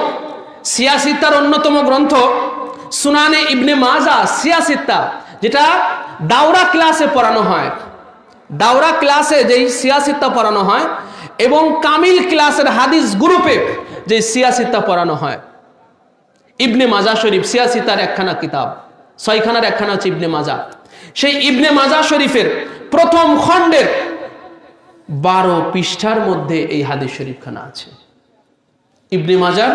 সিয়াসিত্তার অন্যতম গ্রন্থ সুনানে ইবনে মাজা সিয়াসিত্তা, যেটা দাওরা ক্লাসে পড়ানো হয়, দাওরা ক্লাসে যেই সিয়াসিত্তা পড়ানো হয় এবং কামিল ক্লাসের হাদিস গ্রুপে যে সিয়াসিত্তা পড়ানো হয়, ইবনে মাজা শরীফ সিয়াসিত্তার একখানা কিতাব, 6 খানার একখানা হচ্ছে ইবনে মাজা। সেই ইবনে মাজা শরীফের প্রথম খণ্ডের 12 পৃষ্ঠার মধ্যে এই হাদিস শরীফখানা আছে। ইবনে মাজার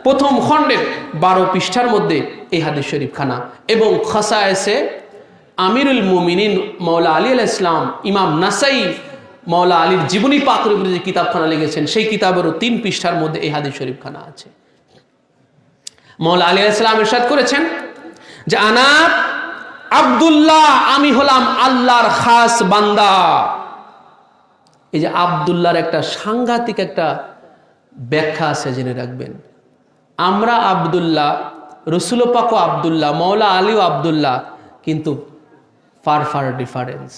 প্রথম খণ্ডের 12 পৃষ্ঠার মধ্যে এই হাদিস শরীফখানা। এবং খাসায়েসে আমিরুল মুমিনিন মাওলা আলী আলাইহিস সালাম ইমাম নাসাই মাওলা আলীর জীবনী পাকের উপরে যে কিতাবখানা লিখেছেন, সেই কিতাবেরও 3 পৃষ্ঠার মধ্যে এই হাদিস শরীফখানা আছে। মাওলা আলী আলাইহিস সালাম ইরশাদ করেছেন যে আনা আব্দুল্লাহ, আমি হলাম আল্লাহর খাস বান্দা। এই যে আব্দুল্লাহর একটা সাংঘাতিক একটা ব্যাখ্যা আছে, জেনে রাখবেন। আমরা আব্দুল্লাহ, রসুল পাকও আব্দুল্লাহ, মাওলা আলীও আব্দুল্লাহ, কিন্তু ফার ডিফারেন্স।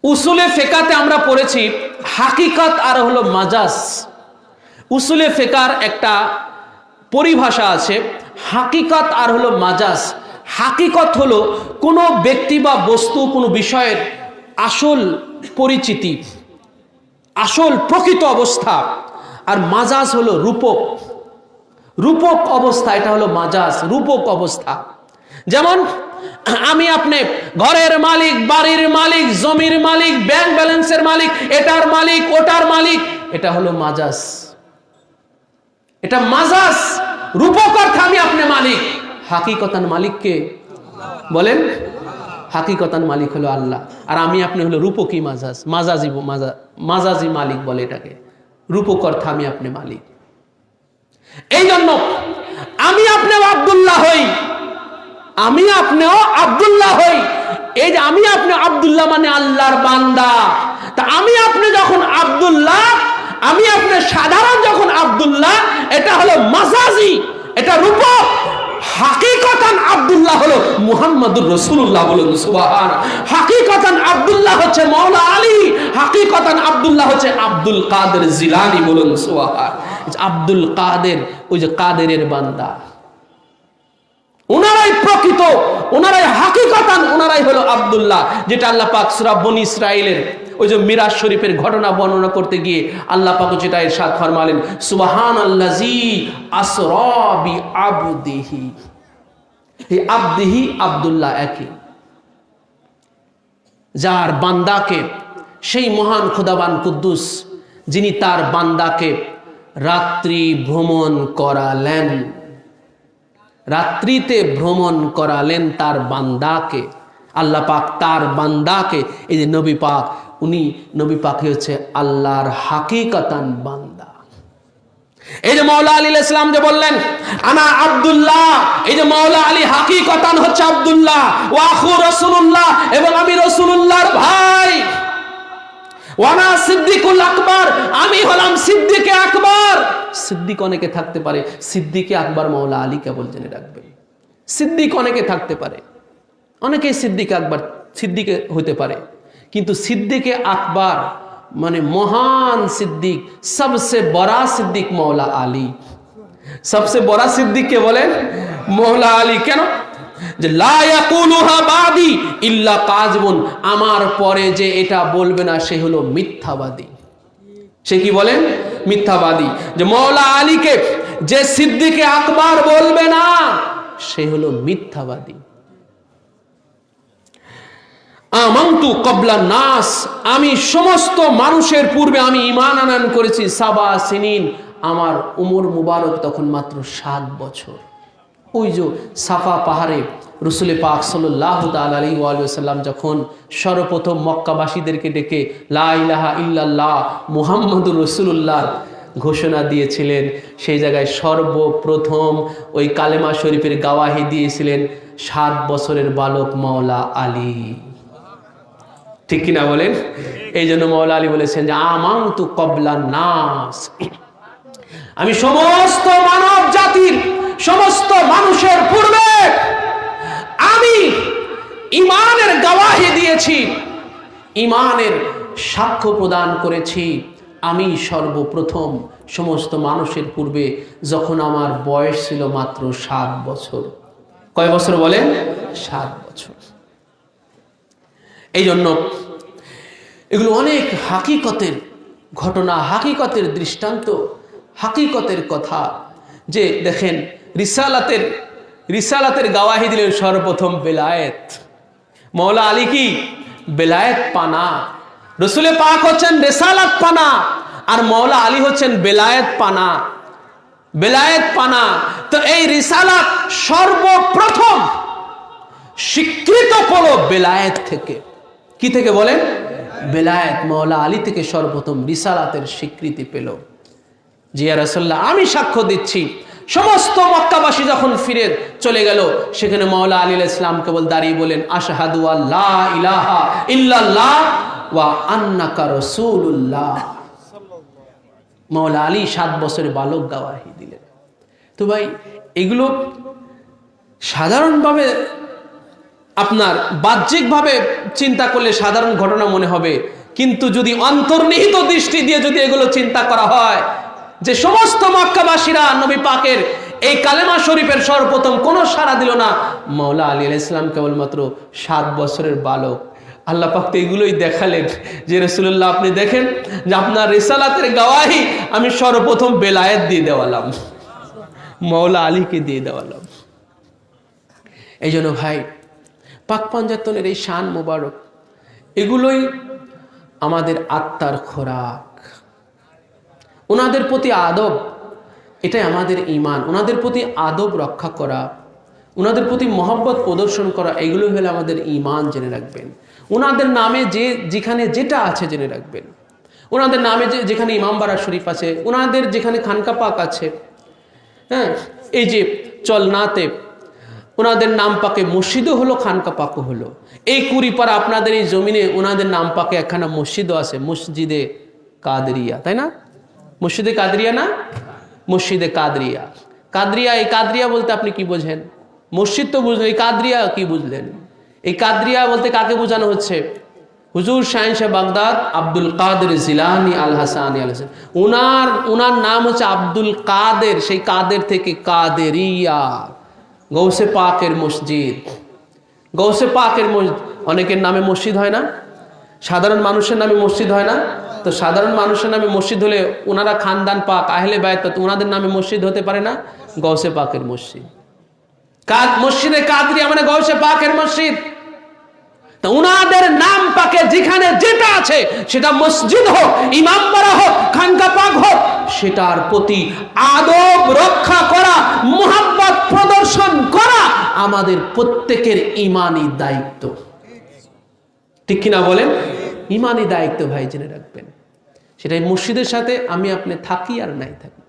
উসুলে ফিকাতে আমরা পড়েছি হাকিকত আর হলো মাজাজ। উসুলে ফিকার একটা পরিভাষা আছে, হাকিকত আর হলো মাজাজ। হাকিকত হলো কোনো ব্যক্তি বা বস্তু, কোনো বিষয়ের আসল পরিচিতি, আসল প্রকৃত অবস্থা। আর মাজাজ হলো রূপক, রূপক অবস্থা, এটা হলো মাজাজ, রূপক অবস্থা। যেমন আমি আপনি ঘরের মালিক, বাড়ির মালিক, জমির মালিক, ব্যাংক ব্যালেন্সের মালিক, এটার মালিক, ওটার মালিক, এটা হলো মাজাজ, এটা মাজাজ, রূপক অর্থে আমি আপনি মালিক। হাকিকতান মালিক কে বলেন? হাকিকতান মালিক হলো আল্লাহ, আর আমি আপনি হলো রূপকী মাজাজ, মাজাজি মালিক বলে এটাকে। রূপক অর্থে আমি আপনি মালিক। এই জন্য আমি আপনিও আব্দুল্লাহ হই, আমি আপনিও আব্দুল্লাহ হই। এই যে আমি আপনি আব্দুল্লাহ মানে আল্লাহর বান্দা। তা আমি আপনি যখন আব্দুল্লাহ, আমি আপনি এটা হলো মাজাজি, এটা রূপক। হাকিকতান আব্দুল্লাহ হলো মুহাম্মাদুর রাসূলুল্লাহ, বলুন সুবহানাল্লাহ। হাকিকতান আব্দুল্লাহ হচ্ছে মাওলা আলী, হাকিকতান আব্দুল্লাহ হচ্ছে আব্দুল কাদের জিলানী, বলুন সুবহানাল্লাহ। আব্দুল কাদের, ওই যে কাদেরের বান্দা, ওনারাই প্রকৃত, ওনারাই হাকিকতান, ওনারাই হলো আব্দুল্লাহ। যেটা আল্লাহ পাক সূরা বনী ইসরাইলের ওই যে মিরাজ শরীফের ঘটনা বর্ণনা করতে গিয়ে আল্লাহ পাক যেটা ইরশাদ ফরমালেন, সুবহানাল্লাযী আসরা বিআবদিহি। এই আবদিহি আব্দুল্লাহ একই, যার বান্দাকে, সেই মহান খোদাবান কুদ্দুস যিনি তার বান্দাকে রাত্রি ভ্রমণ করালেন, রাত্রিতে ভ্রমণ করালেন তার বান্দাকে। আল্লাহ পাক তার বান্দাকে, এই যে নবী পাক, উনি নবী পাকই হচ্ছে আল্লাহর হাকিকতান বান্দা। এই যে মাওলা আলী ইসলাম যে বললেন আনা আব্দুল্লাহ, এই যে মাওলা আলী হাকিকতান হচ্ছে আব্দুল্লাহ, ওয়া আখু রাসূলুল্লাহ, এবং আমি রাসূলুল্লাহর ভাই। ওয়ানা সিদ্দিকুল আকবর, আমি হলাম সিদ্দিকে আকবর। সিদ্দিক অনেকে থাকতে পারে, সিদ্দিকে আকবর মাওলা আলী কেবল জেনে রাখবেন। সিদ্দিক অনেকে থাকতে পারে, অনেকেই সিদ্দিকে আকবর, সিদ্দিকে হতে পারে, কিন্তু সিদ্দিকে আকবর মানে মহান সিদ্দিক, সবসে বড়া সিদ্দিক মৌলা আলী। সবসে বড়া সিদ্দিক কে বলেন? মৌলা আলী। কেন? যে লা ইয়াকুলুহা বাদি ইল্লা কাযিবুন, আমার পরে যে এটা বলবে না সে হলো মিথ্যাবাদী। সে কি বলেন? মিথ্যাবাদী। যে মৌলা আলীকে যে সিদ্দিকে আকবর বলবে না সে হলো মিথ্যাবাদী। আমানতু ক্বাবলা নাস, আমি সমস্ত মানুষের পূর্বে আমি ঈমান আনয়ন করেছি। সাবা সিনিন, আমার উমর মুবারক তখন মাত্র 7 বছর। ওই যে সাফা পাহাড়ে রাসূল পাক সাল্লাল্লাহু তাআলা আলাইহি ওয়া সাল্লাম যখন সর্বপ্রথম মক্কাবাসীদেরকে ডেকে লা ইলাহা ইল্লাল্লাহ মুহাম্মাদুর রাসূলুল্লাহ ঘোষণা দিয়েছিলেন, সেই জায়গায় সর্বপ্রথম ওই কালেমা শরীফের গাওয়াহি দিয়েছিলেন 7 বছরের বালক মাওলা আলী। ঠিক কিনা বলেন? এই জন্য মাওলা আলী বলেছেন যে আমানতু ক্বাবলা নাস, আমি সমস্ত মানব জাতির, সমস্ত মানুষের পূর্বে আমি ঈমানের গাওয়াহি দিয়েছি, ঈমানের সাক্ষ্য প্রদান করেছি। আমি সর্বপ্রথম সমস্ত মানুষের পূর্বে, যখন আমার বয়স ছিল মাত্র 7 বছর। কয় বছর বলেন? 7 বছর। এই জন্য এগুলো অনেক হাকিকতের ঘটনা, হাকিকতের দৃষ্টান্ত, হাকিকতের কথা। যে দেখেন রিসালাতের গাওয়াহি দিলেন সর্বপ্রথম বেলায়েত। মাওলা আলী কি বেলায়েত পানা, রাসূল পাক হচ্ছেন রিসালাত পানা, আর মাওলা আলী হচ্ছেন বেলায়েত পানা। বেলায়েত পানা, তো এই রিসালাত সর্বপ্রথম স্বীকৃত হলো বেলায়েত থেকে। কি থেকে বলেন? বেলায়েত। মাওলা আলী থেকে সর্বপ্রথম রিসালাতের স্বীকৃতি পেল। জিয়া রাসূলুল্লাহ, আমি সাক্ষ্য দিচ্ছি, সমস্ত মক্কাবাসী যখন ফিরে চলে গেল, সেখানে মাওলা আলী আলাইহিস সালাম কেবল দাঁড়িয়ে বলেন আশহাদু আল্লা ইলাহা ইল্লাল্লাহ ওয়া আন্নাকা রাসূলুল্লাহ। মাওলা আলী 7 বছরের বালক গাওয়াহি দিলেন। তো ভাই এগুলো সাধারণভাবে আপনার বাহ্যিকভাবে চিন্তা করলে সাধারণ ঘটনা মনে হবে, কিন্তু যদি অন্তর্নিহিত দৃষ্টি দিয়ে যদি এগুলো চিন্তা করা হয়, যে সমস্ত মক্কাবাসীরা নবী পাকের এই কালেমা শরীফের সর্বপ্রথম কোনো সাড়া দিল না, মাওলা আলী আলাইহিস সালাম কেবলমাত্র 7 বছরের বালক। আল্লাহ পাক তো এগুলোই দেখালেন যে রাসূলুল্লাহ আপনি দেখেন যে আপনার রিসালাতের গাওয়াহি আমি সর্বপ্রথম বেলায়েত দিয়ে দেওয়ালাম, মাওলা আলীকে দিয়ে দেওয়ালাম। এই জন্য ভাই পাক পাঞ্জাতনের এই শান মোবারক, এগুলোই আমাদের আত্মার খোরাক। ওনাদের প্রতি আদব, এটাই আমাদের ঈমান। ওনাদের প্রতি আদব রক্ষা করা, ওনাদের প্রতি মহব্বত প্রদর্শন করা, এগুলো হলে আমাদের ঈমান। জেনে রাখবেন ওনাদের নামে যেখানে যেটা আছে জেনে রাখবেন। ওনাদের নামে যেখানে ইমামবাড়া শরীফ আছে, ওনাদের যেখানে খানকা পাক আছে, হ্যাঁ, এই যে চলনাতে ওনাদের নাম পাকে মসজিদও হলো, খানকা পাকও হলো। এই কুড়িপাড়া আপনাদের এই জমিনে ওনাদের নাম পাকে একখানা মসজিদও আছে, মসজিদে কাদেরিয়া, তাই না? মসজিদে কাদেরিয়া না? মসজিদে কাদরিয়া। কাদরিয়া, এই কাদরিয়া বলতে আপনি কি বোঝেন? মসজিদ তো বুঝলেন, এই কাদরিয়া কি বুঝলেন? এই কাদরিয়া বলতে কাকে বোঝানো হচ্ছে? হুজুর শাহ বাগদাদ আব্দুল কাদের জিলানী আল হাসানী আল হাসান, ওনার নাম হচ্ছে আব্দুল কাদের, সেই কাদের থেকে কাদেরিয়া। গৌসে পাকের মসজিদ, গৌসে পাকের মসজিদ। অনেকের নামে মসজিদ হয় না, সাধারণ মানুষের নামে মসজিদ হয় না? তো সাধারণ মানুষের নামে মসজিদ হলে ওনারা খানদান পাক, আহলে বায়ত, ওনাদের নামে মসজিদ হতে পারে না? গৌসে পাকের মসজিদ, মসজিদে কাদরিয়া মানে গৌসে পাকের মসজিদ। তো উনাদের নাম পাকে যেখানে যেটা আছে, সেটা মসজিদ হোক, ইমামবাড়া হোক, খানকা পাক হোক, সেটার প্রতি আদব রক্ষা করা, মুহাব্বত প্রদর্শন করা আমাদের প্রত্যেকের ঈমানি দায়িত্ব। ঠিক কিনা বলেন? ঈমানি দায়িত্ব ভাই, জেনে রাখবেন। সেটাই মসজিদের সাথে আমি আপনি থাকি আর নাই থাকি,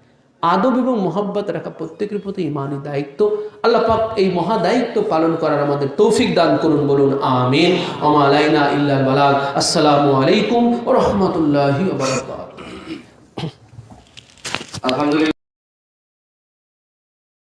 আদব এবং মোহাব্বত রাখা প্রত্যেকের প্রতি ঈমানি দায়িত্ব। আল্লাহ পাক এই মহা দায়িত্ব পালন করার আমাদের তৌফিক দান করুন, বলুন আমিন। ওয়া মা আলাইনা ইল্লাল বালাগ। আসসালামু আলাইকুম ওয়া রাহমাতুল্লাহি ওয়া বারাকাতুহু। আলহামদুলিল্লাহ।